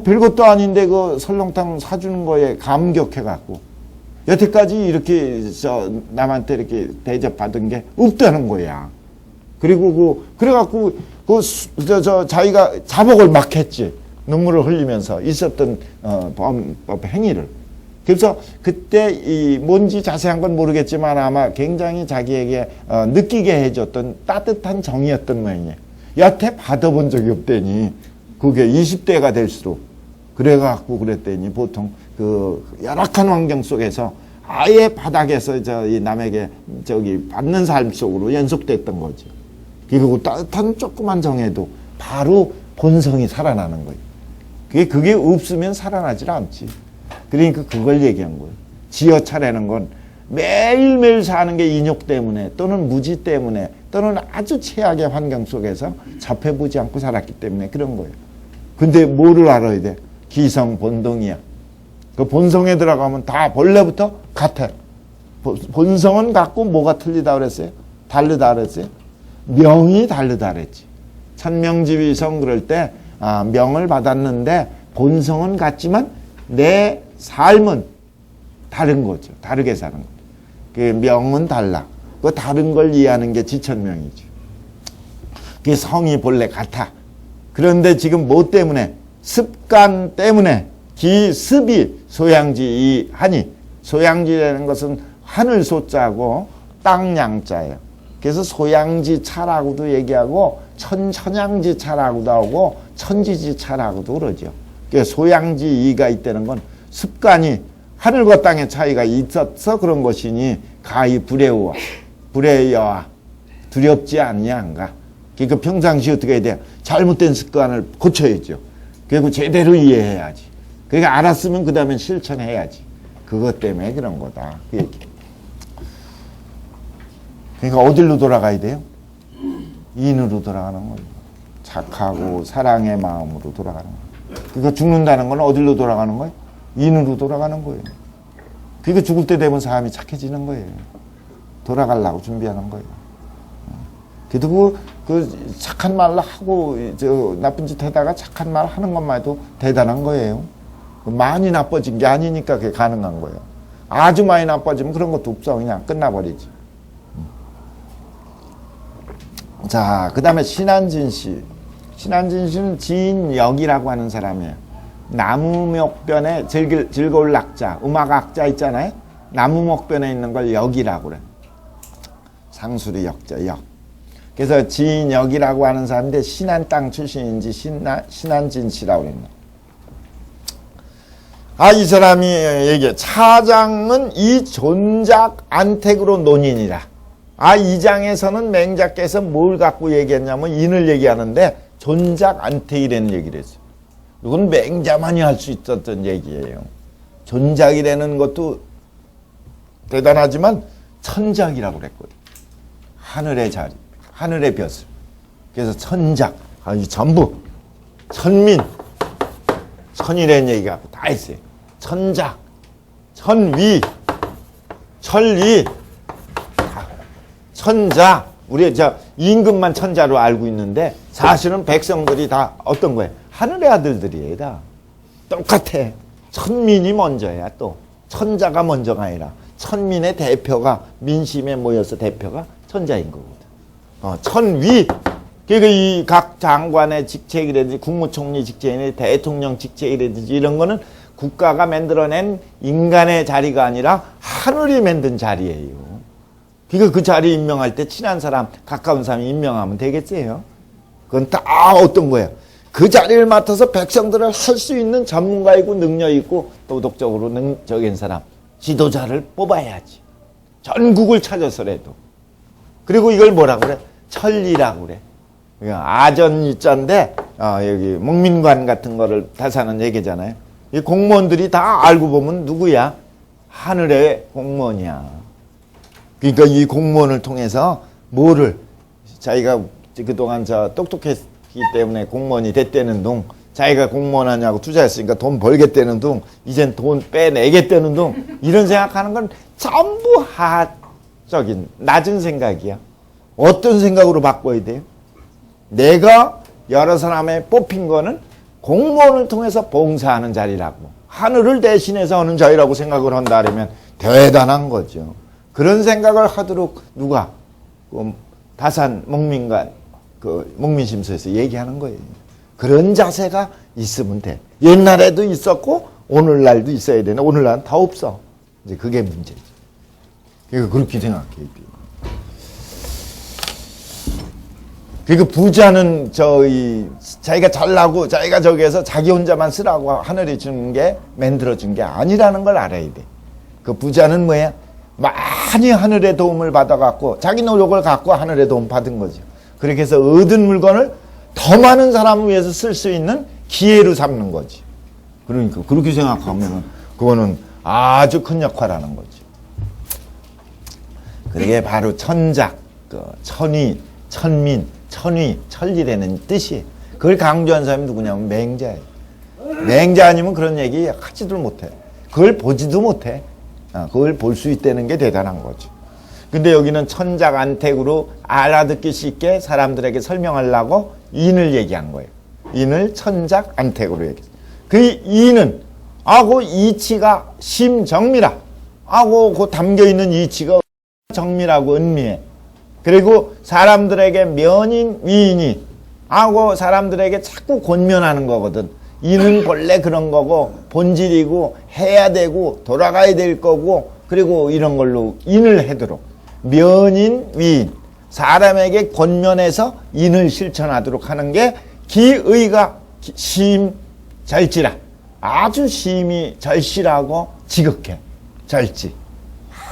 별것도 아닌데 그 설렁탕 사주는 거에 감격해갖고 여태까지 이렇게 남한테 이렇게 대접받은 게 없다는 거야. 그리고 그래갖고 자기가 자복을 막 했지. 눈물을 흘리면서 있었던 범법 행위를. 그래서 그때 뭔지 자세한 건 모르겠지만 아마 굉장히 자기에게 느끼게 해줬던 따뜻한 정이었던 모양이에요. 여태 받아본 적이 없대니 그게 20대가 될수록 그래갖고 그랬더니 보통 그 열악한 환경 속에서 아예 바닥에서 이 남에게 받는 삶 속으로 연속됐던 거죠. 그리고 따뜻한 조그만 정에도 바로 본성이 살아나는 거예요. 그게 없으면 살아나질 않지. 그러니까 그걸 얘기한 거예요. 지어 차리는 건 매일매일 사는 게 인욕 때문에 또는 무지 때문에 또는 아주 최악의 환경 속에서 접해보지 않고 살았기 때문에 그런 거예요. 근데 뭐를 알아야 돼? 기성 본동이야. 그 본성에 들어가면 다 본래부터 같아. 본성은 같고 뭐가 틀리다 그랬어요? 다르다 그랬어요? 명이 다르다 그랬지. 천명지위성 그럴 때 명을 받았는데 본성은 같지만 내 삶은 다른 거죠. 다르게 사는 거죠. 그 명은 달라. 그 다른 걸 이해하는 게 지천명이죠. 그 성이 본래 같아. 그런데 지금 뭐 때문에? 습관 때문에 기습이 소양지 하니, 소양지라는 것은 하늘 소자고 땅 양자예요. 그래서 소양지차라고도 얘기하고 천양지차라고도 하고 천지지차라고도 그러죠. 그러니까 소양지이가 있다는 건 습관이 하늘과 땅의 차이가 있어서 그런 것이니 가히 불애와 두렵지 않냐인가. 그러니까 평상시 어떻게 해야 돼요? 잘못된 습관을 고쳐야죠. 그리고 제대로 이해해야지. 그러니까 알았으면 그 다음엔 실천해야지. 그것 때문에 그런 거다. 그 얘기. 그러니까 어디로 돌아가야 돼요? 인으로 돌아가는 거예요. 착하고 사랑의 마음으로 돌아가는 거예요. 그러니까 죽는다는 건 어디로 돌아가는 거예요? 인으로 돌아가는 거예요. 그러니까 죽을 때 되면 사람이 착해지는 거예요. 돌아가려고 준비하는 거예요. 그래도 그 착한 말을 하고 나쁜 짓 하다가 착한 말 하는 것만 해도 대단한 거예요. 많이 나빠진 게 아니니까 그게 가능한 거예요. 아주 많이 나빠지면 그런 것도 없어. 그냥 끝나버리지. 자, 그 다음에 신한진 씨. 신한진 씨는 지인역이라고 하는 사람이에요. 나무목변에 즐거울 낙자, 음악악자 있잖아요. 나무목변에 있는 걸 역이라고 그래. 상수리 역자, 역. 그래서 지인역이라고 하는 사람인데 신안 땅 출신인지 신한진 씨라고 그랬나. 이 사람이 얘기해. 차장은 이 존작 안택으로 논인이라. 이 장에서는 맹자께서 뭘 갖고 얘기했냐면 인을 얘기하는데 존작 안택이라는 얘기를 했어요. 이건 맹자만이 할 수 있었던 얘기예요. 존작이라는 것도 대단하지만 천작이라고 그랬거든. 하늘의 자리, 하늘의 벼슬. 그래서 천작, 이 전부 천민, 천이라는 얘기가 다 있어요. 천작, 천위, 천리, 천자. 우리 임금만 천자로 알고 있는데 사실은 백성들이 다 어떤 거예요? 하늘의 아들들이에요. 다 똑같아. 천민이 먼저야. 또 천자가 먼저가 아니라 천민의 대표가, 민심에 모여서 대표가 천자인 거거든. 천위. 그러니까 이 각 장관의 직책이라든지 국무총리 직책이라든지 대통령 직책이라든지 이런 거는 국가가 만들어낸 인간의 자리가 아니라 하늘이 만든 자리예요. 그러니까 그 자리 임명할 때 친한 사람, 가까운 사람이 임명하면 되겠지요. 그건 다 어떤 거예요? 그 자리를 맡아서 백성들을 할 수 있는 전문가이고 능력 있고 도덕적으로 능적인 사람, 지도자를 뽑아야지. 전국을 찾아서라도. 그리고 이걸 뭐라고 그래? 천리라고 그래. 아전이자인데 여기 목민관 같은 거를 다사는 얘기잖아요. 이 공무원들이 다 알고 보면 누구야? 하늘의 공무원이야. 그러니까 이 공무원을 통해서 뭐를 자기가 그동안 똑똑했기 때문에 공무원이 됐다는 둥, 자기가 공무원 하냐고 투자했으니까 돈 벌겠다는 둥, 이젠 돈 빼내겠다는 둥, 이런 생각하는 건 전부 하적인 낮은 생각이야. 어떤 생각으로 바꿔야 돼요? 내가 여러 사람에 뽑힌 거는 공무원을 통해서 봉사하는 자리라고, 하늘을 대신해서 하는 자리라고 생각을 한다면 대단한 거죠. 그런 생각을 하도록 누가 다산 목민관 목민심서에서 얘기하는 거예요. 그런 자세가 있으면 돼. 옛날에도 있었고 오늘날도 있어야 되는데 오늘날은 다 없어. 이제 그게 문제죠. 그러니까 그렇게 생각해요. 그러니까 부자는 자기가 잘나고 자기가 저기에서 자기 혼자만 쓰라고 하늘이 주는 게 만들어준 게 아니라는 걸 알아야 돼. 그 부자는 뭐야? 많이 하늘의 도움을 받아갖고 자기 노력을 갖고 하늘의 도움 받은 거죠. 그렇게 해서 얻은 물건을 더 많은 사람을 위해서 쓸 수 있는 기회로 삼는 거지. 그러니까 그렇게 생각하면 그거는 아주 큰 역할을 하는 거지. 그게 바로 천작, 천위, 천민, 천위, 천리라는 뜻이에요. 그걸 강조한 사람이 누구냐면 맹자예요. 맹자 아니면 그런 얘기 하지도 못해. 그걸 보지도 못해. 그걸 볼 수 있다는 게 대단한 거죠. 근데 여기는 천작 안택으로 알아듣기 쉽게 사람들에게 설명하려고 인을 얘기한 거예요. 인을 천작 안택으로 얘기했어요. 그 인은 그 이치가 심정미라. 그 담겨있는 이치가 정미라고 은미해. 그리고 사람들에게 면인 위인이 사람들에게 자꾸 권면하는 거거든. 인은 본래 그런 거고 본질이고 해야 되고 돌아가야 될 거고 그리고 이런 걸로 인을 하도록 면인 위인 사람에게 권면해서 인을 실천하도록 하는 게 기의가 심절지라. 아주 심히 절실하고 지극해. 절지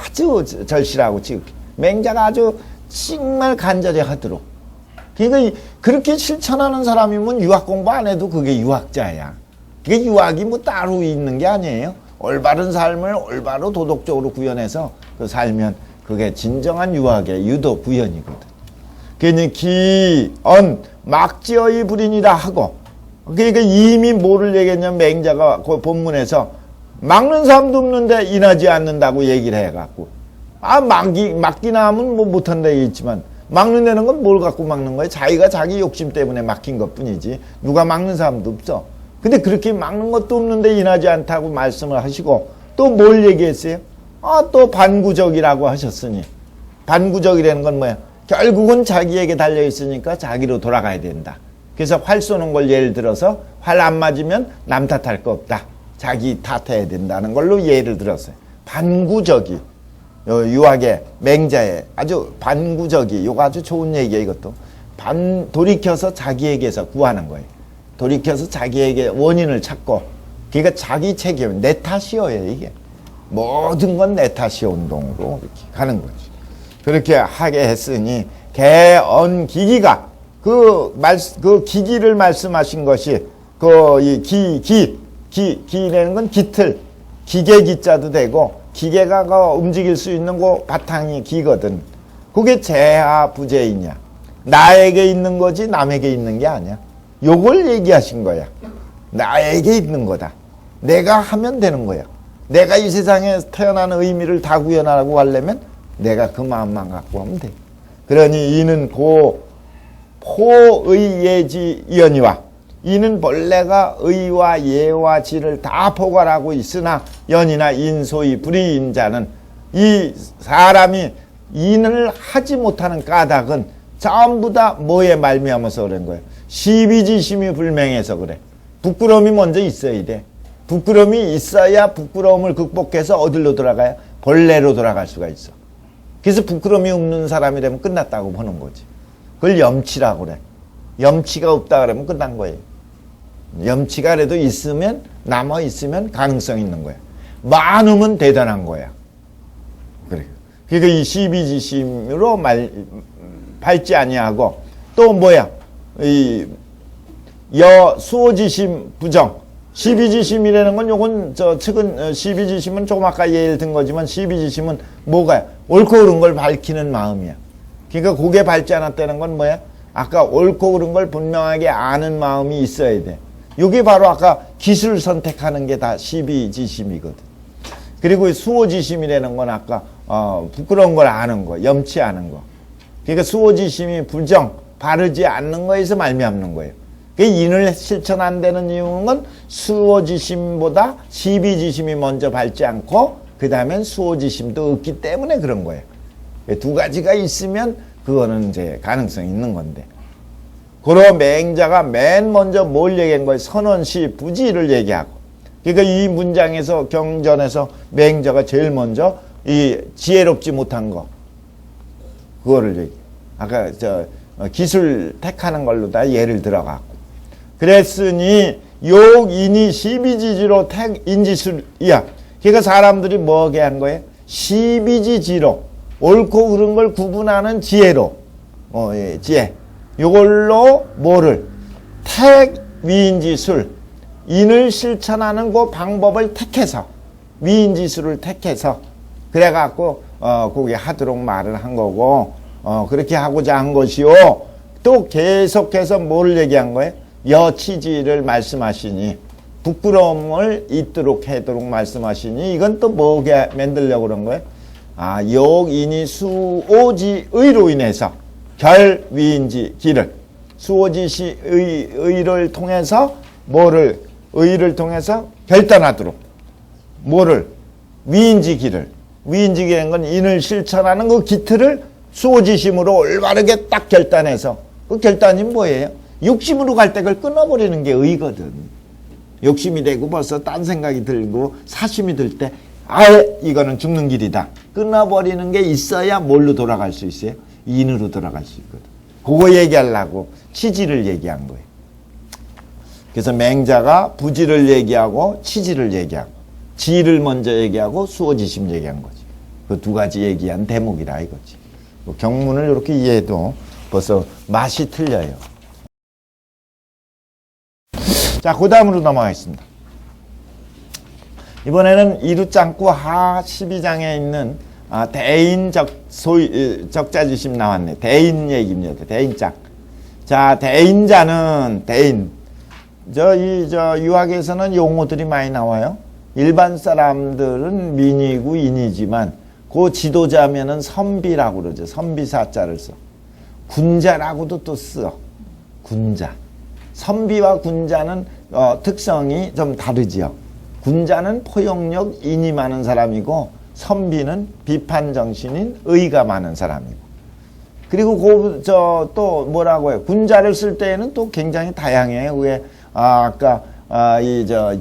아주 절실하고 지극해. 맹자가 아주 정말 간절히 하도록. 그러니까 그렇게 실천하는 사람이면 유학 공부 안 해도 그게 유학자야. 그게 유학이 뭐 따로 있는 게 아니에요. 올바른 삶을 올바로 도덕적으로 구현해서 살면 그게 진정한 유학의 유도 구현이거든. 그러니 기언 막지어의 불인이라 하고, 그러니까 이미 뭐를 얘기했냐면 맹자가 그 본문에서 막는 사람도 없는데 인하지 않는다고 얘기를 해갖고, 막기나 하면 뭐 못한다 얘기했지만 막는다는 건 뭘 갖고 막는 거예요? 자기가 자기 욕심 때문에 막힌 것 뿐이지 누가 막는 사람도 없어. 근데 그렇게 막는 것도 없는데 인하지 않다고 말씀을 하시고 또 뭘 얘기했어요? 또 반구적이라고 하셨으니, 반구적이라는 건 뭐야? 결국은 자기에게 달려있으니까 자기로 돌아가야 된다. 그래서 활 쏘는 걸 예를 들어서 활 안 맞으면 남 탓할 거 없다. 자기 탓해야 된다는 걸로 예를 들었어요. 반구적이 유학의 맹자의 아주 반구적이, 요거 아주 좋은 얘기예요. 이것도 돌이켜서 자기에게서 구하는 거예요. 돌이켜서 자기에게 원인을 찾고, 그러니까 자기 책임, 내 탓이어요. 이게 모든 건 내 탓이요 운동으로 이렇게 가는 거지. 그렇게 하게 했으니 개언기기가 그 기기를 말씀하신 것이 기라는 건 깃틀, 기계 기자도 되고 기계가 움직일 수 있는 그 바탕이 기거든. 그게 재하 부재이냐. 나에게 있는 거지 남에게 있는 게 아니야. 요걸 얘기하신 거야. 나에게 있는 거다. 내가 하면 되는 거야. 내가 이 세상에 태어난 의미를 다 구현하라고 하려면 내가 그 마음만 갖고 하면 돼. 그러니 이는 포의 예지 이언이와 이는 본래가 의와 예와 지를 다 포괄하고 있으나 연이나 인소의 불의인자는 이 사람이 인을 하지 못하는 까닭은 전부 다 뭐에 말미암아서 그런 거예요. 시비지심이 불명해서 그래. 부끄러움이 먼저 있어야 돼. 부끄러움이 있어야 부끄러움을 극복해서 어디로 돌아가요? 본래로 돌아갈 수가 있어. 그래서 부끄러움이 없는 사람이 되면 끝났다고 보는 거지. 그걸 염치라고 그래. 염치가 없다 그러면 끝난 거예요. 염치가 그래도 있으면, 남아 있으면 가능성이 있는 거야. 많으면 대단한 거야. 그래. 그러니까 이 시비지심으로 밟지 아니하고 또 뭐야? 이 수호지심 부정. 시비지심이라는 건 요건 최근 시비지심은 조금 아까 예를 든 거지만 시비지심은 뭐가요? 옳고 그른 걸 밝히는 마음이야. 그러니까 그게 밝지 않았다는 건 뭐야? 아까 옳고 그른 걸 분명하게 아는 마음이 있어야 돼. 이게 바로 아까 기술 선택하는 게 다 시비지심이거든. 그리고 수호지심이라는 건 아까 부끄러운 걸 아는 거, 염치하는 거. 그러니까 수호지심이 부정, 바르지 않는 거에서 말미암는 거예요. 그 인을 실천 안 되는 이유는 수호지심보다 시비지심이 먼저 밟지 않고 그 다음엔 수호지심도 없기 때문에 그런 거예요. 두 가지가 있으면 그거는 이제 가능성이 있는 건데. 그런 맹자가 맨 먼저 뭘 얘기한 거예요? 선언시 부지를 얘기하고. 그러니까 이 문장에서 경전에서 맹자가 제일 먼저 이 지혜롭지 못한 거 그거를 얘기. 아까 기술 택하는 걸로 다 예를 들어갖고. 그랬으니 욕인이 시비지지로 인지술이야. 그러니까 사람들이 뭐게 한 거예요? 시비지지로 옳고 그른 걸 구분하는 지혜로 지혜. 이걸로 뭐를 택위인지술 인을 실천하는 그 방법을 택해서 위인지술을 택해서 그래갖고 거기 하도록 말을 한 거고 그렇게 하고자 한 것이요. 또 계속해서 뭐를 얘기한 거예요? 여치지를 말씀하시니 부끄러움을 잊도록 하도록 말씀하시니 이건 또 뭐게 만들려고 그런 거예요? 욕인이 수오지의로 인해서 결위인지 기를 수오지시 의를 통해서 뭐를 의를 통해서 결단하도록 뭐를 위인지 기를 위인지 기라는 건 인을 실천하는 그 기틀을 수오지심으로 올바르게 딱 결단해서 그 결단이 뭐예요? 욕심으로 갈 때 그걸 끊어버리는 게 의거든. 욕심이 되고 벌써 딴 생각이 들고 사심이 들 때 아예 이거는 죽는 길이다. 끊어버리는 게 있어야 뭘로 돌아갈 수 있어요? 인으로 돌아갈 수 있거든. 그거 얘기하려고 치지를 얘기한 거예요. 그래서 맹자가 부지를 얘기하고 치지를 얘기하고 지를 먼저 얘기하고 수호지심 얘기한 거지. 그 두 가지 얘기한 대목이라 이거지. 경문을 이렇게 이해해도 벌써 맛이 틀려요. 자, 그 다음으로 넘어가겠습니다. 이번에는 이루짱구 하 12장에 있는 대인 적자지심 나왔네. 대인 얘기입니다. 대인장. 자, 대인자는 대인. 유학에서는 용어들이 많이 나와요. 일반 사람들은 민이고 인이지만 그 지도자면은 선비라고 그러죠. 선비사자를 써. 군자라고도 또 써. 군자. 선비와 군자는 특성이 좀 다르지요. 군자는 포용력, 인이 많은 사람이고 선비는 비판 정신인 의가 많은 사람이고. 그리고 또 뭐라고 해요? 군자를 쓸 때에는 또 굉장히 다양해요. 왜 아까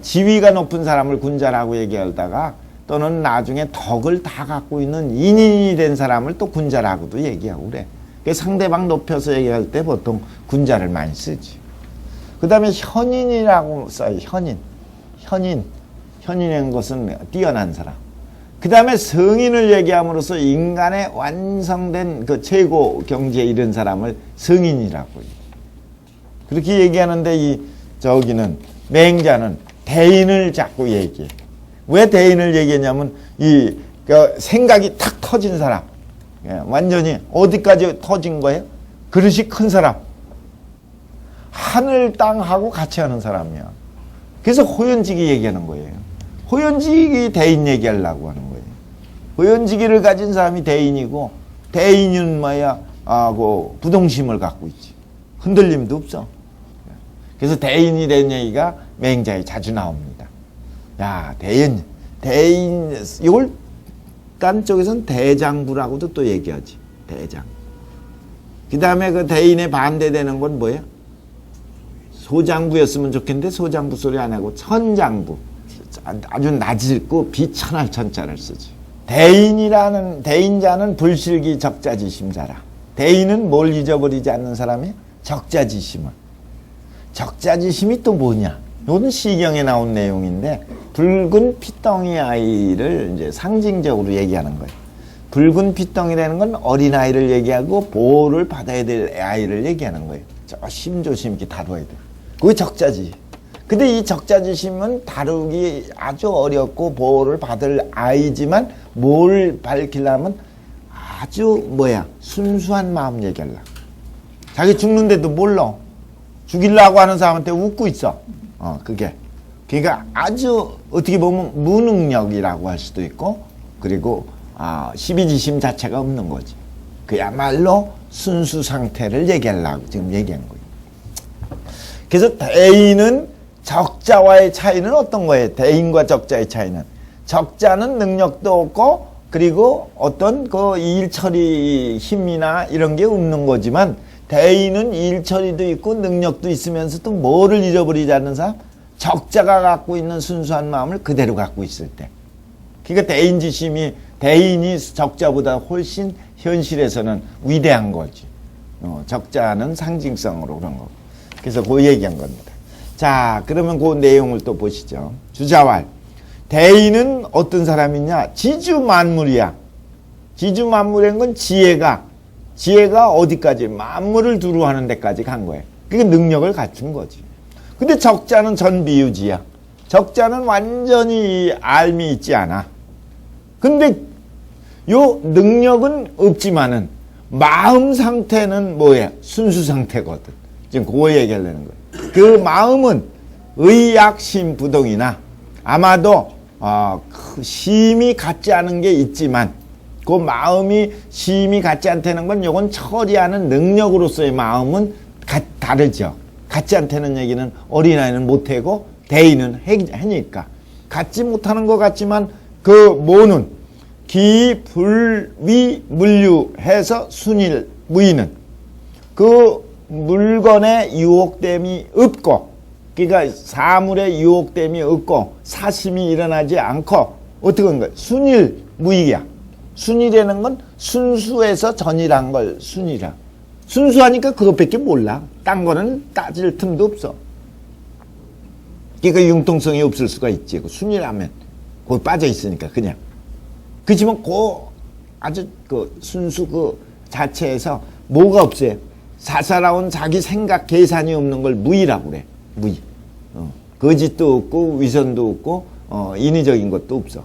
지위가 높은 사람을 군자라고 얘기하다가 또는 나중에 덕을 다 갖고 있는 인인이 된 사람을 또 군자라고도 얘기하고 그래. 상대방 높여서 얘기할 때 보통 군자를 많이 쓰지. 그 다음에 현인이라고 써요. 현인이라는 것은 뛰어난 사람. 그 다음에 성인을 얘기함으로써 인간의 완성된 그 최고 경지에 이른 사람을 성인이라고 해요. 그렇게 얘기하는데 저기는 맹자는 대인을 자꾸 얘기해. 왜 대인을 얘기했냐면 이 그 생각이 탁 터진 사람. 예, 완전히 어디까지 터진 거예요? 그릇이 큰 사람. 하늘 땅하고 같이 하는 사람이야. 그래서 호연지기 얘기하는 거예요. 호연지기 대인 얘기하려고 하는 거예요. 호연지기를 가진 사람이 대인이고, 대인은 뭐야? 그 부동심을 갖고 있지. 흔들림도 없어. 그래서 대인이 된 얘기가 맹자에 자주 나옵니다. 야, 대인, 이걸 딴 쪽에서는 대장부라고도 또 얘기하지. 대장. 그 다음에 그 대인에 반대되는 건 뭐예요? 소장부였으면 좋겠는데 소장부 소리 안 하고 천장부. 아주 낮고 비천할 천자를 쓰지. 대인자는 불실기 적자지심자라. 대인은 뭘 잊어버리지 않는 사람이 적자지심을. 적자지심이 또 뭐냐? 이건 시경에 나온 내용인데 붉은 피덩이 아이를 이제 상징적으로 얘기하는 거예요. 붉은 피덩이라는 건 어린아이를 얘기하고 보호를 받아야 될 아이를 얘기하는 거예요. 조심조심 이렇게 다뤄야 돼. 그게 적자지. 근데 이 적자지심은 다루기 아주 어렵고 보호를 받을 아이지만 뭘 밝히려면 아주 순수한 마음 얘기하려고. 자기 죽는데도 몰라. 죽이려고 하는 사람한테 웃고 있어. 그게. 그러니까 아주 어떻게 보면 무능력이라고 할 수도 있고, 그리고 시비지심 자체가 없는 거지. 그야말로 순수 상태를 얘기하려고 지금 얘기한 거예요. 그래서 대인은 적자와의 차이는 어떤 거예요? 대인과 적자의 차이는. 적자는 능력도 없고, 그리고 어떤 그 일처리 힘이나 이런 게 없는 거지만, 대인은 일처리도 있고 능력도 있으면서 또 뭐를 잃어버리지 않는 사람? 적자가 갖고 있는 순수한 마음을 그대로 갖고 있을 때. 그러니까 대인이 적자보다 훨씬 현실에서는 위대한 거지. 적자는 상징성으로 그런 거고. 그래서 그 얘기한 겁니다. 자, 그러면 그 내용을 또 보시죠. 주자왈. 대인은 어떤 사람이냐? 지주만물이야. 지주만물인 건 지혜가 어디까지? 만물을 두루하는 데까지 간 거예요. 그게 능력을 갖춘 거지. 근데 적자는 전비유지야. 적자는 완전히 알미 있지 않아. 근데 요 능력은 없지만은 마음 상태는 뭐야? 순수 상태거든. 지금 그거 얘기하려는 거예요. 그 마음은 의약심부동이나 아마도 심이 같지 않은 게 있지만 그 마음이 심이 같지 않다는 건 요건 처리하는 능력으로서의 마음은 다르죠. 같지 않다는 얘기는 어린아이는 못하고 대인은 해니까. 같지 못하는 것 같지만 그 모는 기, 불, 위, 물류 해서 순일, 무의는 그 물건의 유혹됨이 없고, 그러니까 사물의 유혹됨이 없고 사심이 일어나지 않고 어떻게 하는 거야? 순일, 무의야. 순이라는 건 순수해서 전이란 걸 순이라. 순수하니까 그것밖에 몰라. 딴 거는 따질 틈도 없어. 그러니까 융통성이 없을 수가 있지. 그 순이라면 거기 빠져 있으니까 그냥. 그렇지만 아주 순수 그 자체에서 뭐가 없어요. 사사로운 자기 생각 계산이 없는 걸 무의라고 그래. 무의. 거짓도 없고 위선도 없고 인위적인 것도 없어.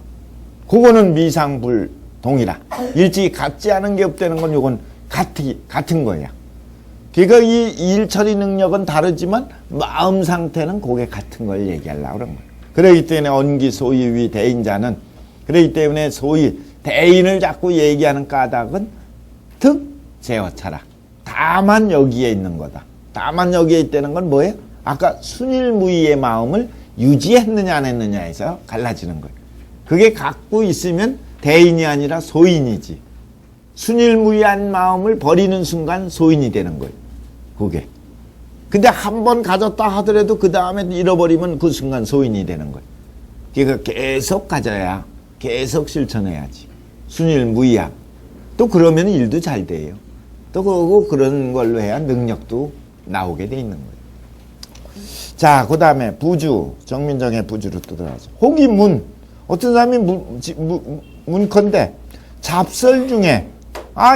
그거는 미상불동이라. 일찍이 같지 않은 게 없다는 건 요건 같은 거야. 그러니까 이 일처리 능력은 다르지만 마음 상태는 그게 같은 걸 얘기하려고 그런 거야. 그렇기 때문에 언기 소유위 대인자는, 그렇기 때문에 소위 대인을 자꾸 얘기하는 까닭은 득제어차라. 다만 여기에 있는 거다. 다만 여기에 있다는 건 뭐예요? 아까 순일무의의 마음을 유지했느냐 안 했느냐에서 갈라지는 거예요. 그게 갖고 있으면 대인이 아니라 소인이지. 순일무의한 마음을 버리는 순간 소인이 되는 거예요. 그게. 근데 한 번 가졌다 하더라도 그 다음에 잃어버리면 그 순간 소인이 되는 거예요. 그러니까 계속 가져야, 계속 실천해야지. 순일무의야. 또 그러면 일도 잘 돼요. 또 그런 걸로 해야 능력도 나오게 돼 있는 거예요. 자, 그 다음에 부주, 정민정의 부주로 또 들어가죠. 혹이문, 어떤 사람이 문컨대 잡설 중에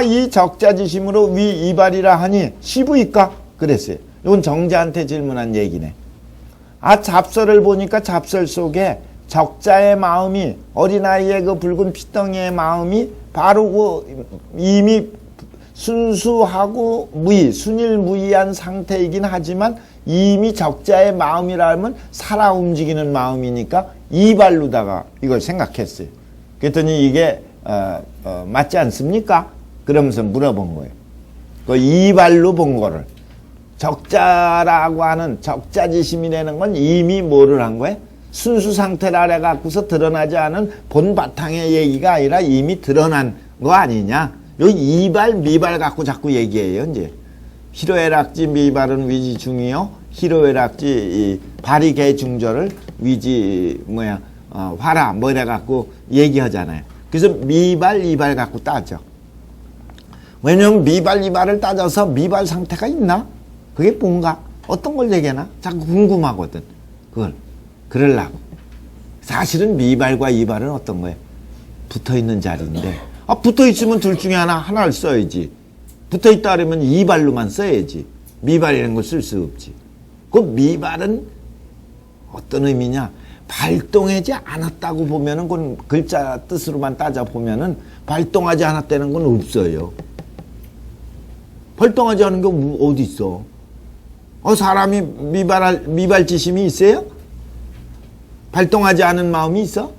이 적자지심으로 위 이발이라 하니 시부일까? 그랬어요. 이건 정자한테 질문한 얘기네. 잡설을 보니까 잡설 속에 적자의 마음이 어린아이의 그 붉은 피덩이의 마음이 바로 그 이미 순수하고 순일무이한 상태이긴 하지만 이미 적자의 마음이라면 살아 움직이는 마음이니까 이발로다가 이걸 생각했어요. 그랬더니 이게 맞지 않습니까? 그러면서 물어본 거예요. 그 이발로 본 거를. 적자라고 하는 적자지심이라는 건 이미 뭐를 한 거예요? 순수 상태라 해갖고서 드러나지 않은 본 바탕의 얘기가 아니라 이미 드러난 거 아니냐? 여기 이발, 미발 갖고 자꾸 얘기해요, 이제. 희로애락지 미발은 위지 중이요. 희로애락지 발이 개중절을 위지 화라 뭐 이래 갖고 얘기하잖아요. 그래서 미발, 이발 갖고 따져. 왜냐면 미발, 이발을 따져서 미발 상태가 있나? 그게 뭔가? 어떤 걸 얘기하나? 자꾸 궁금하거든. 그걸. 그러려고. 사실은 미발과 이발은 어떤 거예요? 붙어있는 자리인데. 붙어있으면 둘 중에 하나를 써야지. 붙어있다 그러면 이발로만 써야지. 미발이라는 걸 쓸 수 없지. 그 미발은 어떤 의미냐? 발동하지 않았다고 보면은, 그건 글자 뜻으로만 따져보면은, 발동하지 않았다는 건 없어요. 발동하지 않은 게 어디 있어? 사람이 미발지심이 있어요? 발동하지 않은 마음이 있어?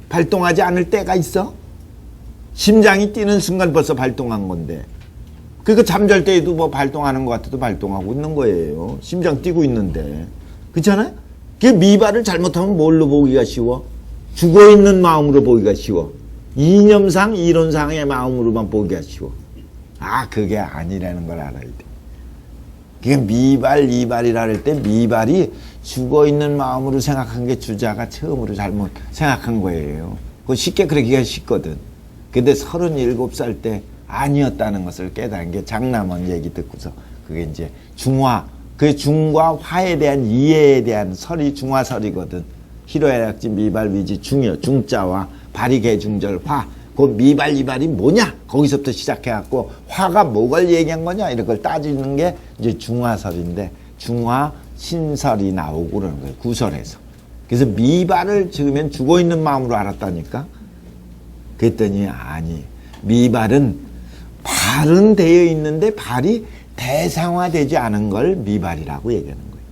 발동하지 않을 때가 있어? 심장이 뛰는 순간 벌써 발동한 건데. 그러니까 잠잘 때에도 뭐 발동하는 것 같아도 발동하고 있는 거예요. 심장 뛰고 있는데. 그렇잖아요? 그 미발을 잘못하면 뭘로 보기가 쉬워? 죽어있는 마음으로 보기가 쉬워. 이념상, 이론상의 마음으로만 보기가 쉬워. 그게 아니라는 걸 알아야 돼. 그게 미발, 이발이라 할 때 미발이 죽어있는 마음으로 생각한 게 주자가 처음으로 잘못 생각한 거예요. 그거 쉽게 그러기가 쉽거든. 근데 37살 때 아니었다는 것을 깨달은 게 장남원 얘기 듣고서 그게 이제 그 중과 화에 대한 이해에 대한 설이 중화설이거든. 희로애락지 미발 위지 중이요. 중자와 발이 개중절 화. 그 미발 이발이 뭐냐? 거기서부터 시작해갖고 화가 뭐를 얘기한 거냐? 이런 걸 따지는 게 이제 중화설인데 중화 신설이 나오고 그러는 거예요. 구설에서. 그래서 미발을 지으면 죽어있는 마음으로 알았다니까. 그랬더니 아니, 미발은 발은 되어 있는데 발이 대상화되지 않은 걸 미발이라고 얘기하는 거예요.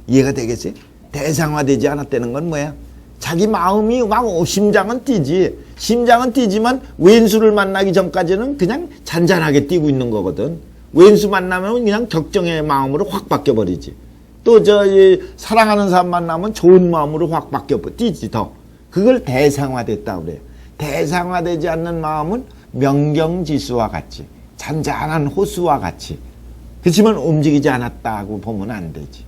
이해가 되겠어요? 대상화되지 않았다는 건 뭐야? 자기 마음이 막 심장은 뛰지. 심장은 뛰지만 왼수를 만나기 전까지는 그냥 잔잔하게 뛰고 있는 거거든. 왼수 만나면 그냥 격정의 마음으로 확 바뀌어버리지. 또 사랑하는 사람 만나면 좋은 마음으로 확 뛰지 더. 그걸 대상화됐다고 그래요. 대상화되지 않는 마음은 명경지수와 같이 잔잔한 호수와 같이. 그렇지만 움직이지 않았다고 보면 안 되지.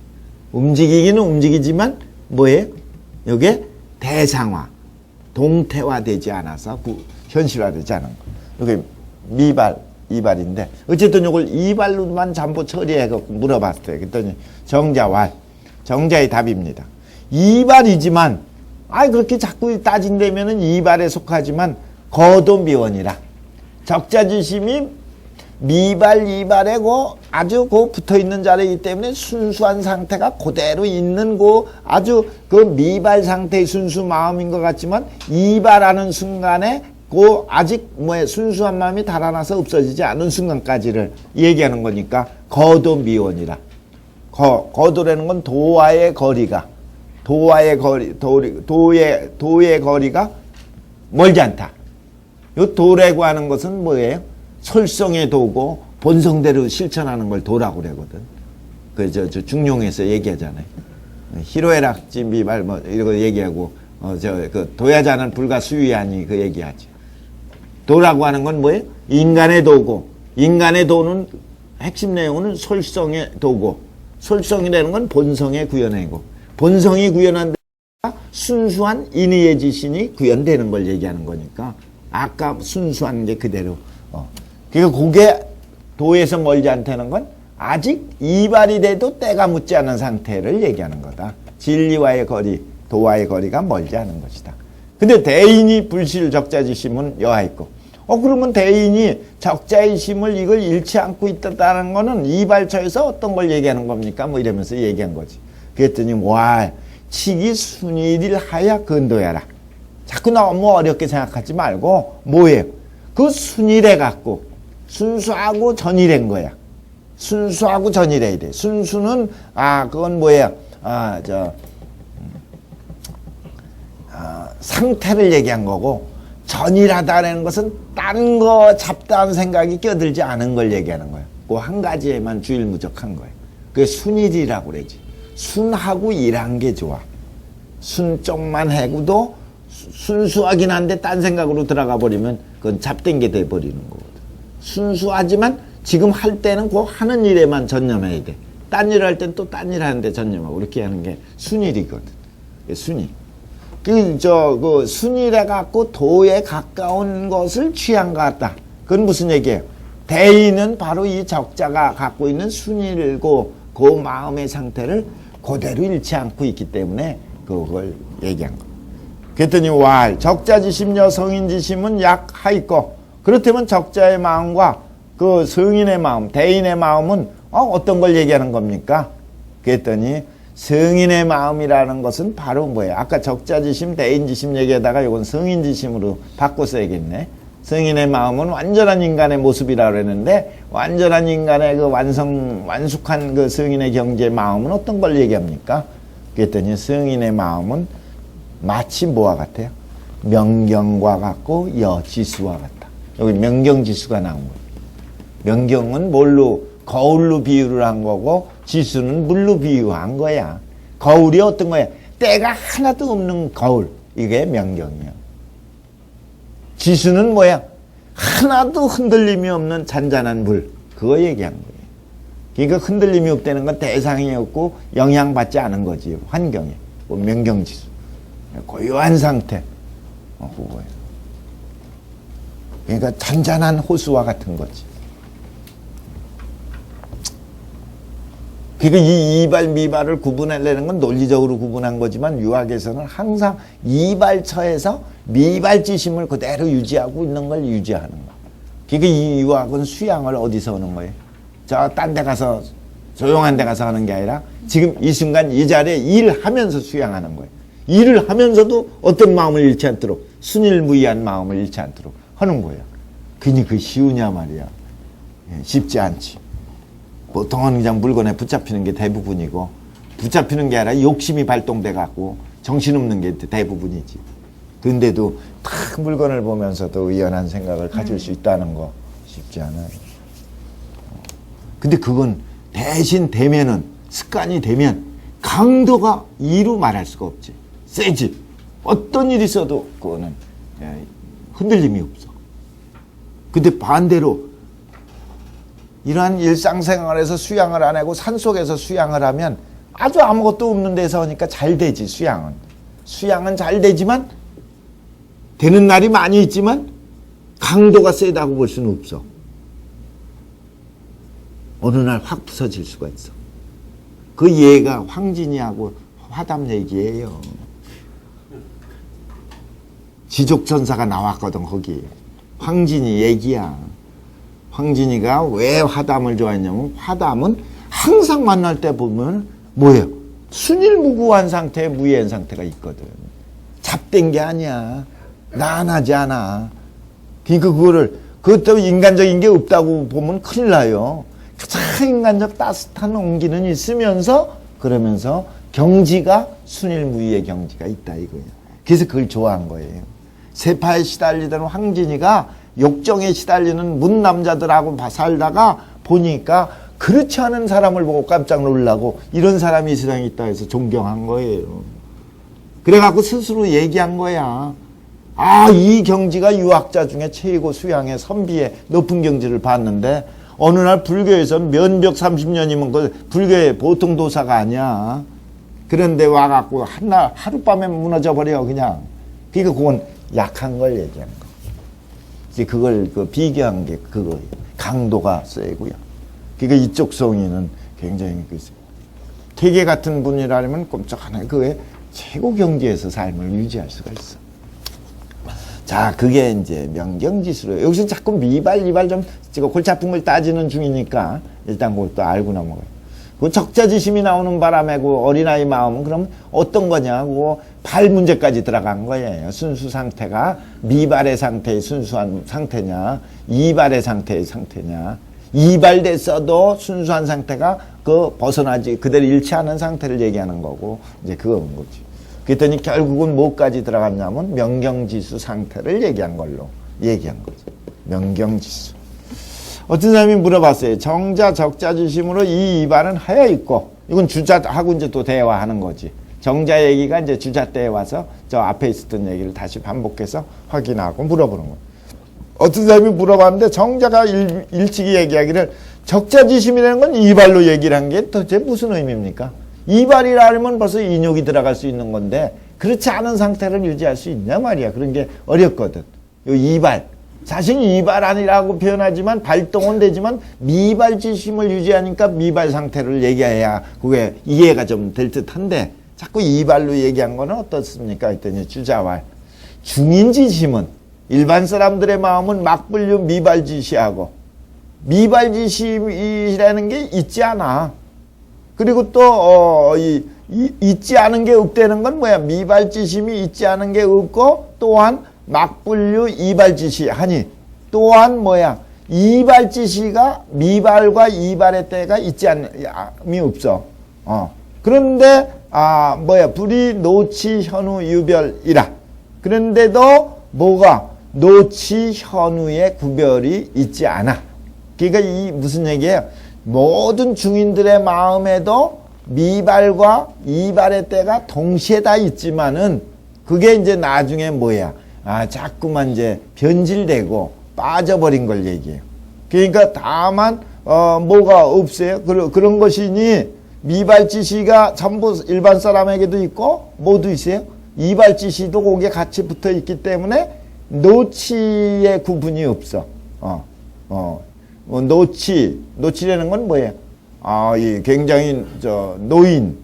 움직이기는 움직이지만 뭐예요? 이게 대상화, 동태화되지 않아서 현실화되지 않은 거. 이게 미발, 이발인데 어쨌든 이걸 이발로만 전부 처리해갖고 물어봤어요. 그랬더니 정자의 답입니다. 이발이지만 그렇게 자꾸 따진다면은 이발에 속하지만 거도미원이라 적자지심이 미발, 이발이고 아주 붙어있는 자리이기 때문에 순수한 상태가 그대로 있는 아주 미발 상태의 순수 마음인 것 같지만 이발하는 순간에 아직 순수한 마음이 달아나서 없어지지 않은 순간까지를 얘기하는 거니까 거도미원이라. 거도라는 건 도와의 거리가 도의 거리가 멀지 않다. 요 도라고 하는 것은 뭐예요? 설성의 도고 본성대로 실천하는 걸 도라고 그러거든. 저 중용에서 얘기하잖아요. 희로애락지 미발 이런 거 얘기하고 도야자는 불가 수위하니 그 얘기하지. 도라고 하는 건 뭐예요? 인간의 도고, 인간의 도는 핵심 내용은 솔성의 도고, 솔성이라는 건 본성의 구현이고, 본성이 구현한 데가 순수한 인의의 지신이 구현되는 걸 얘기하는 거니까 아까 순수한 게 그대로. 그러니까 그게 도에서 멀지 않다는 건 아직 이발이 돼도 때가 묻지 않은 상태를 얘기하는 거다. 진리와의 거리, 도와의 거리가 멀지 않은 것이다. 근데 대인이 불실 적자지심은 여하있고, 그러면 대인이 적자의 심을 이걸 잃지 않고 있다는 거는 이발처에서 어떤 걸 얘기하는 겁니까? 뭐 이러면서 얘기한 거지. 그랬더니, 치기 순일일 하야 근도야라. 자꾸 너무 어렵게 생각하지 말고 뭐예요? 그 순일해 갖고 순수하고 전일한 거야. 순수하고 전일해야 돼. 순수는 그건 뭐야? 상태를 얘기한 거고 전일하다라는 것은 딴 거 잡다한 생각이 껴들지 않은 걸 얘기하는 거야. 그 한 가지에만 주일무족한 거야. 그게 순일이라고 그러지. 순하고 일한 게 좋아. 순 쪽만 해고도 순수하긴 한데 딴 생각으로 들어가 버리면 그건 잡된 게 돼 버리는 거거든. 순수하지만 지금 할 때는 그 하는 일에만 전념해야 돼. 딴 일 할 땐 또 딴 일 하는데 전념하고 이렇게 하는 게 순일이거든. 순일. 그 순일해 갖고 도에 가까운 것을 취한 것 같다. 그건 무슨 얘기예요? 대인은 바로 이 적자가 갖고 있는 순일고 그 마음의 상태를 그대로 잃지 않고 있기 때문에 그걸 얘기한 거. 그랬더니 적자지심여 성인지심은 약 하있고, 그렇다면 적자의 마음과 그 성인의 마음, 대인의 마음은 어떤 걸 얘기하는 겁니까? 그랬더니 성인의 마음이라는 것은 바로 뭐예요? 아까 적자지심, 대인지심 얘기하다가 이건 성인지심으로 바꿔 써야겠네. 성인의 마음은 완전한 인간의 모습이라고 그랬는데, 완전한 인간의 그 완숙한 그 성인의 경지의 마음은 어떤 걸 얘기합니까? 그랬더니 성인의 마음은 마치 뭐와 같아요? 명경과 같고 여지수와 같다. 여기 명경지수가 나온 거예요. 명경은 뭘로? 거울로 비유를 한 거고, 지수는 물로 비유한 거야. 거울이 어떤 거야? 때가 하나도 없는 거울. 이게 명경이야. 지수는 뭐야? 하나도 흔들림이 없는 잔잔한 물. 그거 얘기한 거예요. 그러니까 흔들림이 없다는 건 대상이 없고 영향받지 않은 거지. 환경에. 명경지수. 고요한 상태. 그거예요. 그러니까 잔잔한 호수와 같은 거지. 그러니까 이 이발 미발을 구분하려는 건 논리적으로 구분한 거지만 유학에서는 항상 이발처에서 미발지심을 그대로 유지하고 있는 걸 유지하는 거. 그러니까 이 유학은 수양을 어디서 하는 거예요? 저 딴 데 가서 조용한 데 가서 하는 게 아니라 지금 이 순간 이 자리에 일하면서 수양하는 거예요. 일을 하면서도 어떤 마음을 잃지 않도록 순일무이한 마음을 잃지 않도록 하는 거예요. 그니 그 쉬우냐 말이야. 쉽지 않지. 보통은 그냥 물건에 붙잡히는 게 대부분이고, 붙잡히는 게 아니라 욕심이 발동돼 갖고 정신없는 게 대부분이지. 근데도 탁 물건을 보면서도 의연한 생각을 가질 수 있다는 거 쉽지 않아요. 근데 그건 대신 되면은, 습관이 되면 강도가 이루 말할 수가 없지. 세지. 어떤 일이 있어도 그거는 흔들림이 없어. 근데 반대로 이러한 일상생활에서 수양을 안 하고 산속에서 수양을 하면 아주 아무것도 없는 데서 하니까 잘 되지. 수양은. 수양은 잘 되지만, 되는 날이 많이 있지만 강도가 세다고 볼 수는 없어. 어느 날 확 부서질 수가 있어. 그 예가 황진이하고 화담 얘기예요. 지족전사가 나왔거든. 거기 황진이 얘기야. 황진이가 왜 화담을 좋아했냐면, 화담은 항상 만날 때 보면 뭐예요? 순일무구한 상태에 무예한 상태가 있거든. 잡된 게 아니야. 나안하지 않아. 그러니까 그것도 인간적인 게 없다고 보면 큰일 나요. 가장 인간적 따뜻한 온기는 있으면서, 그러면서 경지가 순일무이의 경지가 있다 이거예요. 그래서 그걸 좋아한 거예요. 세파에 시달리던 황진이가 욕정에 시달리는 문남자들하고 살다가 보니까 그렇지 않은 사람을 보고 깜짝 놀라고, 이런 사람이 이 세상에 있다 해서 존경한 거예요. 그래갖고 스스로 얘기한 거야. 이 경지가 유학자 중에 최고 수양의 선비의 높은 경지를 봤는데, 어느 날 불교에서 면벽 30년이면 그 불교의 보통 도사가 아니야. 그런데 와갖고 하룻밤에 무너져버려 그냥. 그러니까 그건 약한 걸 얘기한 거. 이제 그걸 비교한 게 그거예요. 강도가 세고요. 그러니까 이쪽 성인은 굉장히 태계 같은 분이라면 꼼짝하네. 그게 최고 경지에서 삶을 유지할 수가 있어. 자, 그게 이제 명경지수로. 여기서 자꾸 미발, 이발 좀 골치 아픈 걸 따지는 중이니까 일단 그것도 알고 넘어가요. 그 적자지심이 나오는 바람에 그 어린아이 마음은 그럼 어떤 거냐고 발 문제까지 들어간 거예요. 순수 상태가 미발의 상태의 순수한 상태냐, 이발의 상태의 상태냐. 이발됐어도 순수한 상태가 그 벗어나지 그대로 잃지 않은 상태를 얘기하는 거고 이제 그건 거지. 그랬더니 결국은 뭐까지 들어갔냐면 명경지수 상태를 얘기한 걸로 얘기한 거죠. 명경지수. 어떤 사람이 물어봤어요. 정자 적자지심으로 이 이발은 하여 있고, 이건 주자하고 이제 또 대화하는 거지. 정자 얘기가 이제 주자 때에 와서 저 앞에 있었던 얘기를 다시 반복해서 확인하고 물어보는 거예요. 어떤 사람이 물어봤는데 정자가 일찍이 얘기하기를 적자지심이라는 건 이발로 얘기를 한 게 도대체 무슨 의미입니까? 이발이라면 벌써 인욕이 들어갈 수 있는 건데 그렇지 않은 상태를 유지할 수 있냐 말이야. 그런 게 어렵거든. 요 이발. 사실 이발 아니라고 표현하지만 발동은 되지만 미발지심을 유지하니까 미발 상태를 얘기해야 그게 이해가 좀 될 듯한데 자꾸 이발로 얘기한 거는 어떻습니까? 했더니 주자왈. 중인지심은 일반 사람들의 마음은 막불류 미발지시하고 미발지심이라는 게 있지 않아. 그리고 또 있지 않은 게 없다는 건 뭐야? 미발지심이 있지 않은 게 없고 또한 막불류 이발지시 하니 또한 뭐야? 이발지시가 미발과 이발의 때가 있지 않음이 없어. 그런데 뭐야? 불이 노치 현우 유별이라. 그런데도 뭐가 노치 현우의 구별이 있지 않아. 그러니까 이 무슨 얘기예요? 모든 중인들의 마음에도 미발과 이발의 때가 동시에 다 있지만은 그게 이제 나중에 뭐야? 자꾸만 이제 변질되고 빠져버린 걸 얘기해요. 그러니까 다만 뭐가 없어요? 그런 것이니 미발지시가 전부 일반 사람에게도 있고 뭐도 있어요? 이발지시도 거기에 같이 붙어 있기 때문에 노치의 구분이 없어. 노치라는 건 뭐예요? 이 굉장히 노인,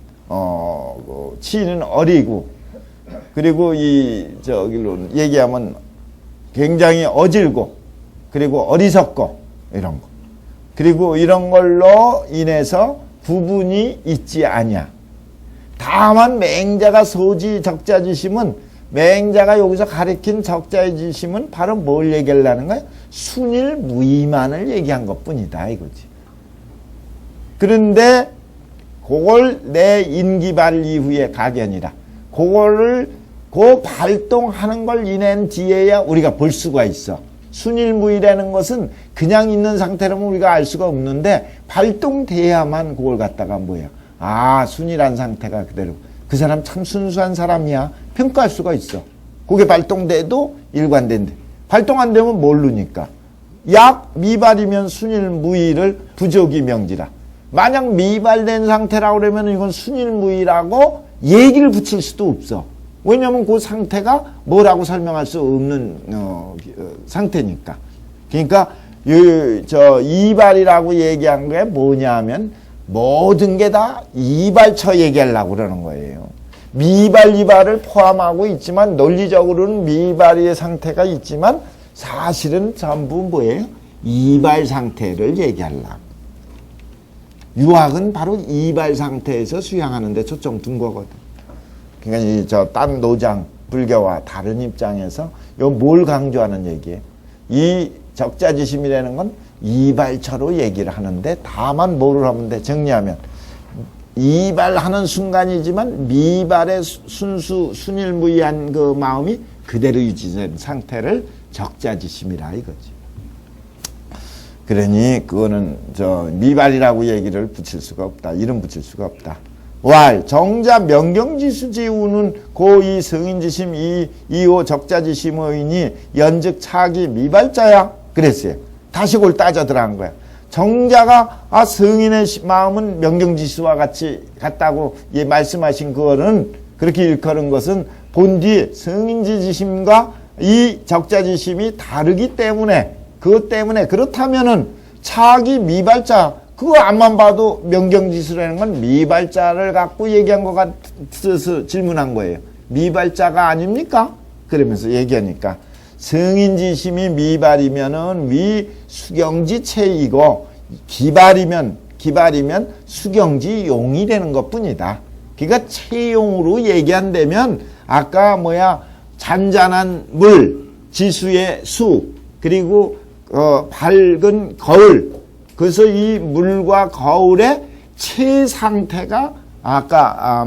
치는 어리고, 그리고 저기로 얘기하면 굉장히 어질고, 그리고 어리석고, 이런 거. 그리고 이런 걸로 인해서 구분이 있지 아니야. 다만 맹자가 소지 적자지심은 맹자가 여기서 가리킨 적자지심은 바로 뭘 얘기하려는 거야? 순일 무의만을 얘기한 것뿐이다 이거지. 그런데 그걸 내 인기발 이후의 가견이라. 그거를 그 발동하는 걸 인한 뒤에야 우리가 볼 수가 있어. 순일무이라는 것은 그냥 있는 상태로는 우리가 알 수가 없는데 발동돼야만 그걸 갖다가 뭐야? 순일한 상태가 그대로. 그 사람 참 순수한 사람이야. 평가할 수가 있어. 그게 발동돼도 일관된대. 발동 안 되면 모르니까. 약 미발이면 순일무의를 부족이 명지라. 만약 미발된 상태라고 그러면 이건 순일무의라고 얘기를 붙일 수도 없어. 왜냐하면 그 상태가 뭐라고 설명할 수 없는 상태니까. 그러니까 이발이라고 얘기한 게 뭐냐면 모든 게 다 이발처 얘기하려고 그러는 거예요. 미발, 이발을 포함하고 있지만 논리적으로는 미발의 상태가 있지만 사실은 전부 뭐예요? 이발 상태를 얘기하려고. 유학은 바로 이발 상태에서 수양하는 데 초점 둔 거거든. 그러니까 딴 노장, 불교와 다른 입장에서 뭘 강조하는 얘기예요? 이 적자지심이라는 건 이발처로 얘기를 하는데 다만 뭐를 하면 돼? 정리하면 이발하는 순간이지만 미발의 순일무이한 그 마음이 그대로 유지된 상태를 적자지심이라 이거지. 그러니 그거는 미발이라고 얘기를 붙일 수가 없다. 이름 붙일 수가 없다. 왈 정자 명경지수지우는 고이 성인지심 이오 적자지심의니 연즉 차기 미발자야 그랬어요. 다시 그걸 따져 들어간 거야. 정자가 성인의 마음은 명경지수와 같다고 말씀하신 그거는 그렇게 일컬은 것은 본뒤 성인지심과 이 적자지심이 다르기 때문에 그것 때문에 그렇다면은 차기 미발자 그거 앞만 봐도 명경지수라는 건 미발자를 갖고 얘기한 것 같아서 질문한 거예요. 미발자가 아닙니까? 그러면서 얘기하니까 성인지심이 미발이면은 위 수경지체이고 기발이면 기발이면 수경지 용이 되는 것 뿐이다. 그러니까 체용으로 얘기한다면 아까 잔잔한 물, 지수의 수, 그리고 밝은 거울. 그래서 이 물과 거울의 체 상태가 아까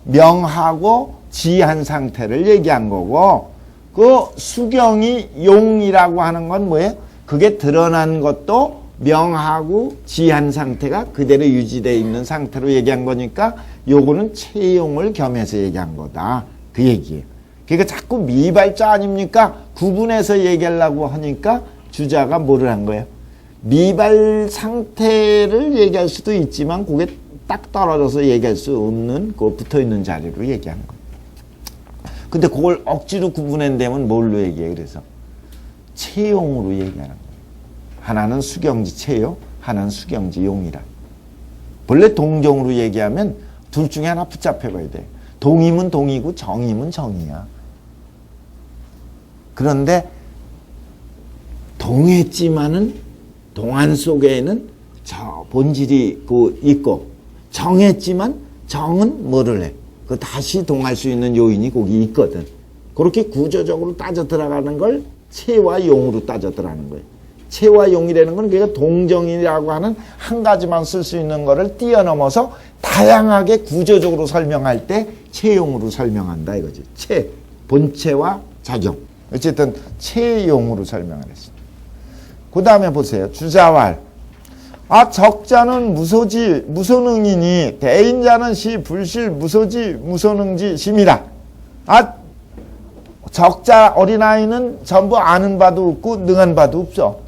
명하고 지한 상태를 얘기한 거고, 그 수경이 용이라고 하는 건 뭐예요? 그게 드러난 것도 명하고 지한 상태가 그대로 유지되어 있는 상태로 얘기한 거니까 요거는 체용을 겸해서 얘기한 거다. 그 얘기예요. 그러니까 자꾸 미발자 아닙니까? 구분해서 얘기하려고 하니까 주자가 뭐를 한 거예요? 미발 상태를 얘기할 수도 있지만 그게 딱 떨어져서 얘기할 수 없는 그 붙어있는 자리로 얘기한 거예요. 근데 그걸 억지로 구분한다면 뭘로 얘기해? 그래서 체용으로 얘기하는 거예요. 하나는 수경지 체요, 하나는 수경지 용이라. 원래 동정으로 얘기하면 둘 중에 하나 붙잡혀 봐야 돼. 동이면 동이고 정이면 정이야. 그런데 동했지만은 동안 속에는 저 본질이 있고, 정했지만 정은 뭐를 해? 그 다시 동할 수 있는 요인이 거기 있거든. 그렇게 구조적으로 따져 들어가는 걸 체와 용으로 따져 들어가는 거예요. 체와 용이라는 건 그러니까 동정이라고 하는 한 가지만 쓸 수 있는 거를 뛰어넘어서 다양하게 구조적으로 설명할 때 체용으로 설명한다 이거지. 체, 본체와 작용. 어쨌든 체용으로 설명을 했습니다. 그 다음에 보세요. 주자왈. 적자는 무소지 무소능이니 대인자는 시 불실 무소지 무소능지 심이라. 적자 어린아이는 전부 아는 바도 없고 능한 바도 없어.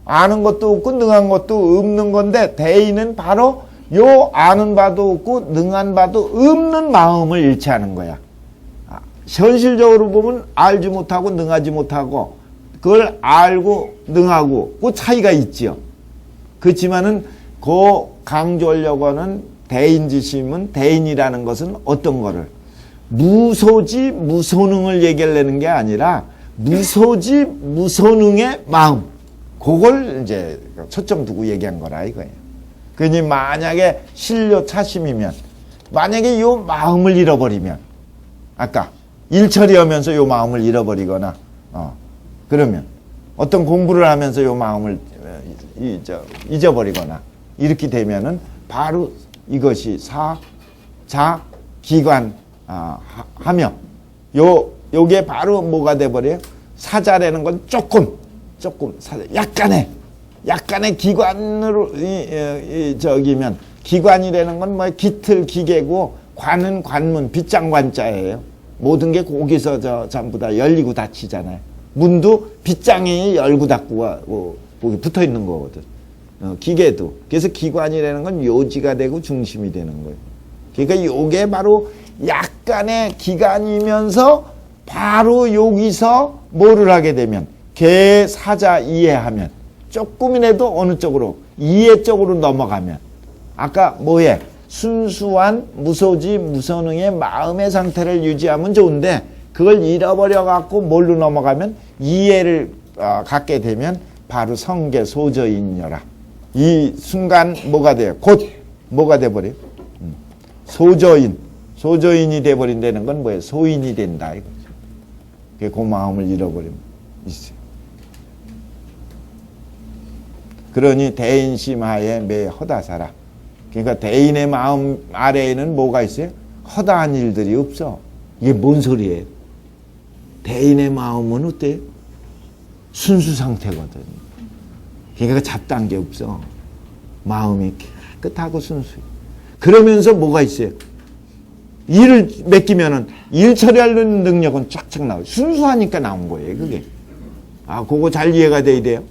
아는 것도 없고 능한 것도 없는 건데 대인은 바로 요 아는 바도 없고 능한 바도 없는 마음을 일치하는 거야. 현실적으로 보면 알지 못하고 능하지 못하고 그걸 알고 능하고 그 차이가 있지요. 그렇지만은 그 강조하려고 하는 대인지심은 대인이라는 것은 어떤 거를 무소지 무소능을 얘기하려는 게 아니라 무소지 무소능의 마음, 그걸 이제 초점 두고 얘기한 거라 이거예요. 그러니 만약에 신료 차심이면, 만약에 요 마음을 잃어버리면, 아까 일처리하면서 요 마음을 잃어버리거나 그러면 어떤 공부를 하면서 요 마음을 잊어버리거나 이렇게 되면은 바로 이것이 자 기관 하며 요게 바로 뭐가 돼버려요? 사자라는 건 조금 사자, 약간의 기관으로 저기면, 기관이라는 건 뭐 기틀 기계고 관은 관문 빗장관자예요. 모든 게 거기서 전부 다 열리고 닫히잖아요. 문도 빗장이 열고 닫고가 거기 붙어 있는 거거든. 기계도. 그래서 기관이라는 건 요지가 되고 중심이 되는 거예요. 그러니까 요게 바로 약간의 기관이면서 바로 여기서 뭐를 하게 되면 개사자 이해하면 조금이라도 어느 쪽으로 이해 쪽으로 넘어가면 아까 뭐에 순수한 무소지 무소능의 마음의 상태를 유지하면 좋은데 그걸 잃어버려 갖고 뭘로 넘어가면 이해를 갖게 되면 바로 성계 소저인여라. 이 순간 뭐가 돼요? 곧 뭐가 돼버려요? 소저인이 돼버린다는 건 뭐예요? 소인이 된다 이거죠. 그 마음을 잃어버리면 있어요. 그러니 대인심하에 매 허다사라. 그러니까 대인의 마음 아래에는 뭐가 있어요? 허다한 일들이 없어. 이게 뭔 소리예요? 대인의 마음은 어때요? 순수 상태거든. 그러니까 잡다한 게 없어. 마음이 깨끗하고 순수해. 그러면서 뭐가 있어요? 일을 맡기면은 일 처리하는 능력은 쫙쫙 나와요. 순수하니까 나온 거예요, 그게. 그거 잘 이해가 돼야 돼요.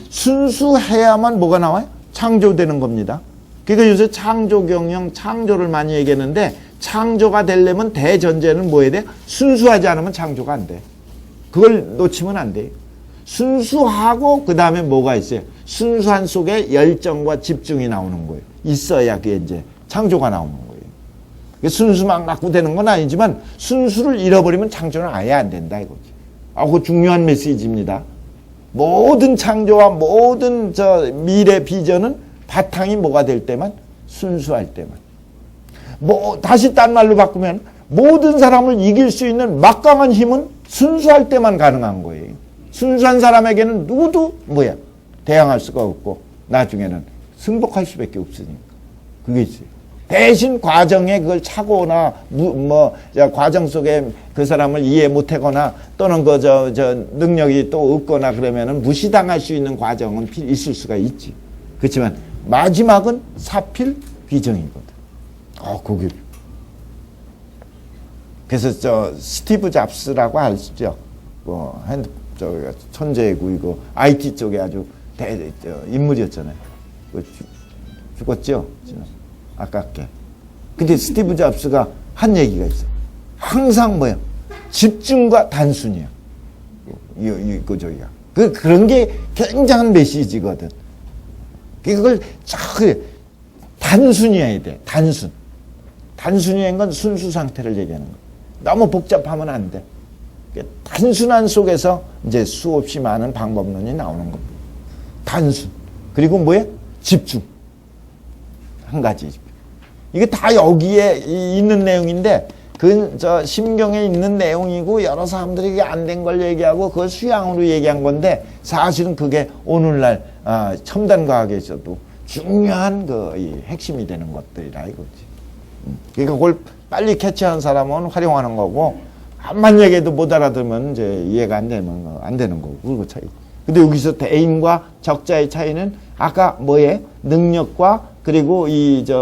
순수해야만 뭐가 나와요? 창조되는 겁니다. 그러니까 요새 창조경영, 창조를 많이 얘기했는데 창조가 되려면 대전제는 뭐 해야 돼? 순수하지 않으면 창조가 안 돼. 그걸 놓치면 안 돼요. 순수하고 그 다음에 뭐가 있어요? 순수한 속에 열정과 집중이 나오는 거예요. 있어야 그게 이제 창조가 나오는 거예요. 순수만 갖고 되는 건 아니지만 순수를 잃어버리면 창조는 아예 안 된다 이거지. 그거 중요한 메시지입니다. 모든 창조와 모든 미래 비전은 바탕이 뭐가 될 때만? 순수할 때만. 뭐 다시 딴 말로 바꾸면 모든 사람을 이길 수 있는 막강한 힘은 순수할 때만 가능한 거예요. 순수한 사람에게는 누구도 뭐야? 대항할 수가 없고 나중에는 승복할 수밖에 없으니까. 그게 있어요. 대신 과정에 그걸 차거나 과정 속에 그 사람을 이해 못하거나 또는 능력이 또 없거나 그러면은 무시당할 수 있는 과정은 있을 수가 있지. 그렇지만 마지막은 사필 비정이거든. 그게. 그래서 스티브 잡스라고 아시죠? 천재고 이거 IT 쪽에 아주 인물이었잖아요. 죽었죠? 아깝게. 근데 스티브 잡스가 한 얘기가 있어. 항상 뭐야? 집중과 단순이야. 그런 게 굉장한 메시지거든. 그걸 단순해야 돼. 단순한 건 순수 상태를 얘기하는 거야. 너무 복잡하면 안 돼. 단순한 속에서 이제 수없이 많은 방법론이 나오는 겁니다. 단순. 그리고 뭐야? 집중. 한 가지. 이게 다 여기에 있는 내용인데, 심경에 있는 내용이고, 여러 사람들이 이게 안 된 걸 얘기하고, 그걸 수양으로 얘기한 건데, 사실은 그게 오늘날, 첨단 과학에서도 중요한 이 핵심이 되는 것들이라 이거지. 그러니까 그걸 빨리 캐치한 사람은 활용하는 거고, 한만 얘기해도 못 알아들으면 이제 이해가 안 되는 거고, 그거 차이. 근데 여기서 대인과 적자의 차이는 아까 능력과 그리고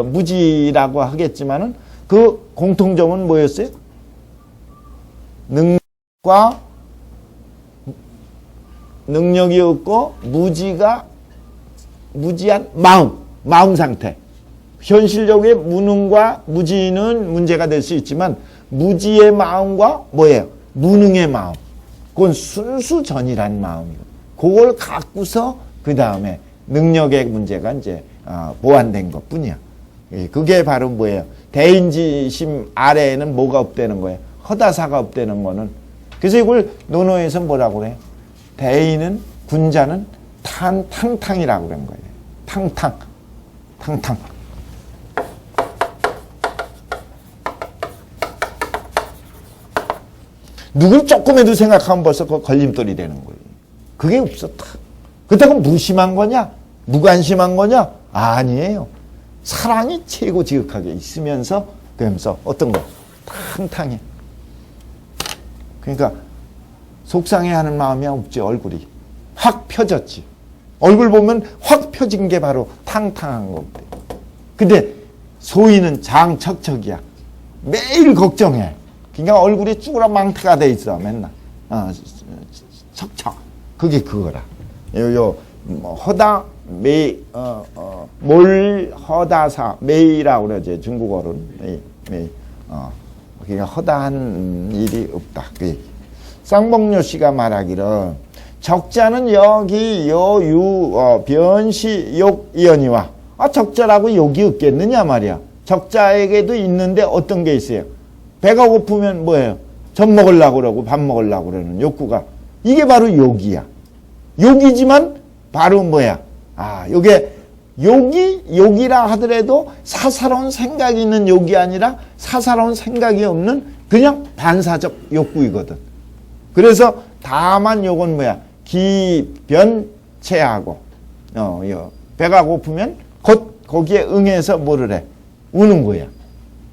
무지라고 하겠지만은 그 공통점은 뭐였어요? 능력이 없고 무지한 마음 상태. 현실적인 무능과 무지는 문제가 될 수 있지만 무지의 마음과 무능의 마음. 그건 순수전이란 마음이고. 그걸 갖고서 그 다음에 능력의 문제가 이제 보완된 것 뿐이야. 그게 바로 대인지심 아래에는 뭐가 없다는 거예요? 허다사가 없다는 거는. 그래서 이걸 논어에서 뭐라고 그래요? 대인은, 군자는 탕탕이라고 그런 거예요. 탕탕. 누굴 조금해도 생각하면 벌써 그 걸림돌이 되는 거예요. 그게 없었다. 그렇다고 무심한 거냐? 무관심한 거냐? 아니에요. 사랑이 최고 지극하게 있으면서 그러면서 어떤 거? 탕탕해. 그러니까 속상해하는 마음이 없지. 얼굴이 확 펴졌지. 얼굴 보면 확 펴진 게 바로 탕탕한 거거든. 근데 소위는 장척척이야. 매일 걱정해. 그러니까 얼굴이 쭈그라망태가 돼 있어 맨날. 척척. 그게 그거라. 허다 몰허다사 메이라고 그러지 중국어로는 메이. 그러니까 허다한 일이 없다. 그 얘기. 쌍봉료 씨가 말하기를 적자는 여기 변시 욕이언이와 적자라고 욕이 없겠느냐 말이야. 적자에게도 있는데 어떤 게 있어요? 배가 고프면 뭐예요? 젖 먹으려고 그러고 밥 먹으려고 그러는 욕구가. 이게 바로 욕이야. 욕이지만 바로 요게 욕이라 하더라도 사사로운 생각이 있는 욕이 아니라 사사로운 생각이 없는 그냥 반사적 욕구이거든. 그래서 다만 요건 기변체하고 배가 고프면 곧 거기에 응해서 뭐를 해? 우는 거야.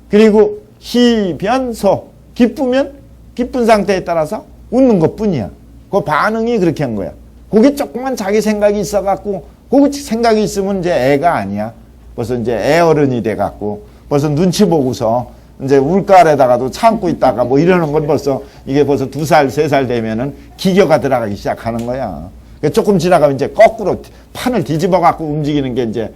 그리고 희변소 기쁘면 기쁜 상태에 따라서 웃는 것뿐이야. 그 반응이 그렇게 한 거야. 그게 조금만 자기 생각이 있어갖고 그 생각이 있으면 이제 애가 아니야. 벌써 이제 애 어른이 돼갖고 벌써 눈치 보고서 이제 울가에다가도 참고 있다가 이러는 건 벌써 이게 벌써 2살, 3살 되면은 기교가 들어가기 시작하는 거야. 조금 지나가면 이제 거꾸로 판을 뒤집어갖고 움직이는 게 이제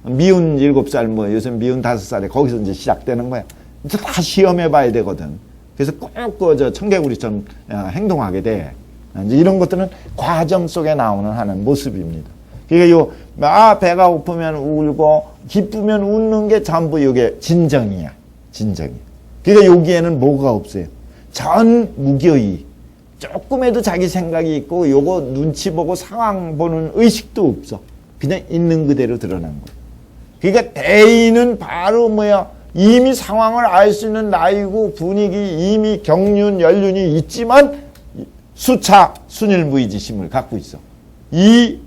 미운 7살, 요새 미운 5살에 거기서 이제 시작되는 거야. 이제 다 시험해 봐야 되거든. 그래서 꼭 청개구리처럼 행동하게 돼. 이제 이런 것들은 과정 속에 하는 모습입니다. 그러니까 배가 고프면 울고, 기쁘면 웃는 게 전부 이게 진정이야. 진정이야. 그러니까 여기에는 뭐가 없어요? 전 무교의. 조금에도 자기 생각이 있고, 요거 눈치 보고 상황 보는 의식도 없어. 그냥 있는 그대로 드러난 거예요. 그러니까 대인은 바로 이미 상황을 알 수 있는 나이고 분위기, 이미 경륜, 연륜이 있지만 수차 순일무의지심을 갖고 있어. 이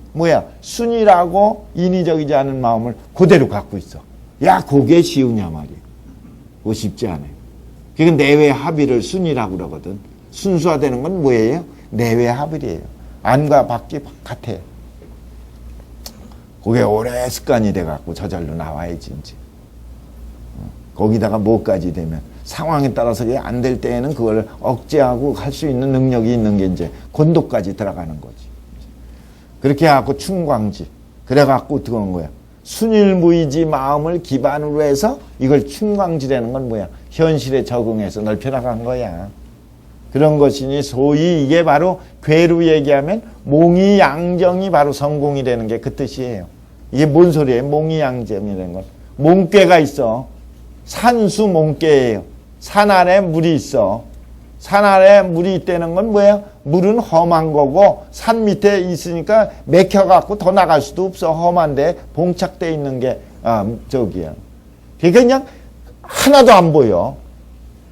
순이라고 인위적이지 않은 마음을 그대로 갖고 있어. 야, 그게 쉬우냐 말이야. 그거 쉽지 않아요. 그러니까 내외 합의를 순이라고 그러거든. 순수화되는 건 뭐예요? 내외 합의예요. 안과 밖이 같아요. 그게 오래 습관이 돼갖고 저절로 나와야지, 이제. 거기다가 뭐까지 되면 상황에 따라서 안 될 때에는 그걸 억제하고 할 수 있는 능력이 있는 게 이제 권도까지 들어가는 거지. 그렇게 해갖고 충광지. 그래갖고 어떻게 하는 거야? 순일무의지 마음을 기반으로 해서 이걸 충광지라는 건 뭐야? 현실에 적응해서 넓혀나간 거야. 그런 것이니 소위 이게 바로 괴로 얘기하면 몽이양정이 바로 성공이라는 게 그 뜻이에요. 이게 뭔 소리예요? 몽이양정이라는 건. 몽꾀가 있어. 산수 몽꾀예요. 산 아래 물이 있어. 산 아래 물이 있다는 건 뭐예요? 물은 험한 거고 산 밑에 있으니까 맥혀갖고 더 나갈 수도 없어. 험한데 봉착돼 있는 게 저기야. 그러니까 그냥 하나도 안 보여.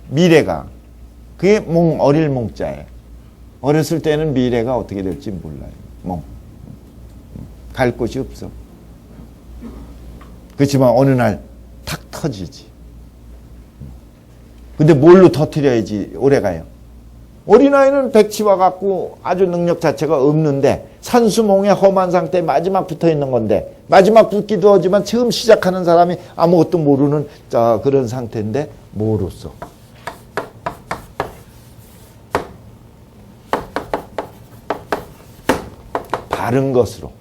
미래가. 그게 어릴 몽자예요. 어렸을 때는 미래가 어떻게 될지 몰라요. 갈 곳이 없어. 그렇지만 어느 날 탁 터지지. 근데 뭘로 터뜨려야지 오래가요? 어린아이는 백치와 같고 아주 능력 자체가 없는데 산수몽의 험한 상태에 마지막 붙어 있는 건데 마지막 붙기도 하지만 처음 시작하는 사람이 아무것도 모르는 그런 상태인데 뭐로써? 바른 것으로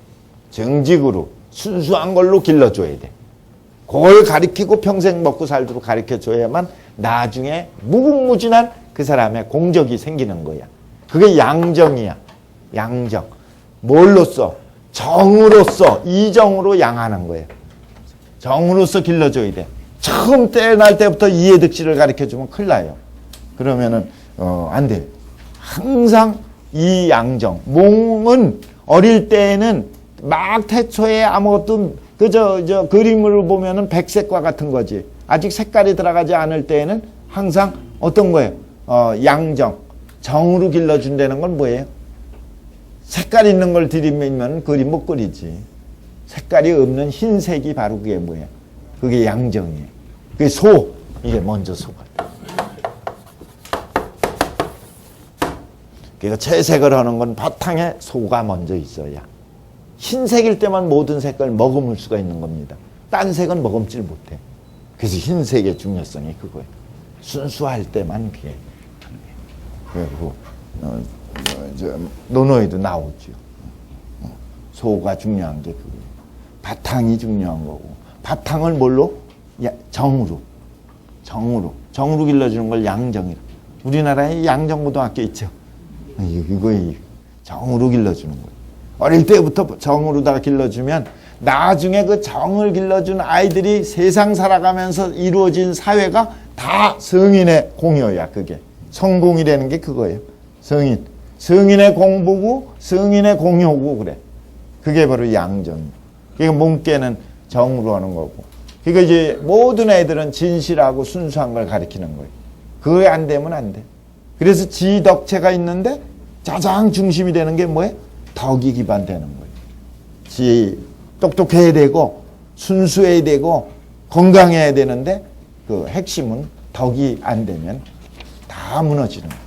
정직으로 순수한 걸로 길러줘야 돼. 그걸 가르치고 평생 먹고 살도록 가르쳐줘야만 나중에 무궁무진한 그 사람의 공적이 생기는 거야. 그게 양정이야. 양정. 뭘로써? 정으로써, 이정으로 양하는 거예요. 정으로써 길러줘야 돼. 처음 태어날 때부터 이해득실을 가르쳐주면 큰일 나요. 그러면은 안 돼요. 항상 이 양정. 몽은 어릴 때에는 막 태초에 아무것도 그저 그림을 보면은 백색과 같은 거지. 아직 색깔이 들어가지 않을 때에는 항상 어떤 거예요? 양정. 정으로 길러준다는 건 뭐예요? 색깔 있는 걸 들이면 그림 못 그리지. 색깔이 없는 흰색이 바로 그게 뭐예요? 그게 양정이에요. 그게 소. 이게 먼저 소가. 그러니까 채색을 하는 건 바탕에 소가 먼저 있어야. 흰색일 때만 모든 색깔을 머금을 수가 있는 겁니다. 딴 색은 머금질 못해. 그래서 흰색의 중요성이 그거예요. 순수할 때만 그게. 그리고 논어에도 나오죠. 소가 중요한 게 그거예요. 바탕이 중요한 거고. 바탕을 뭘로? 정으로. 정으로 길러주는 걸 양정이라. 우리나라에 양정고등학교 있죠. 이거 정으로 길러주는 거예요. 어릴 때부터 정으로다가 길러주면 나중에 그 정을 길러준 아이들이 세상 살아가면서 이루어진 사회가 다 성인의 공효야. 그게 성공이라는 게 그거예요. 성인의 공부고 성인의 공효고 그래. 그게 바로 양정이에요. 그러니까 몽께는 정으로 하는 거고. 그러니까 이제 모든 애들은 진실하고 순수한 걸 가리키는 거예요. 그게 안 되면 안 돼. 그래서 지덕체가 있는데 가장 중심이 되는 게 뭐예요? 덕이 기반되는 거예요. 똑똑해야 되고 순수해야 되고 건강해야 되는데 그 핵심은 덕이 안 되면 다 무너지는 거예요.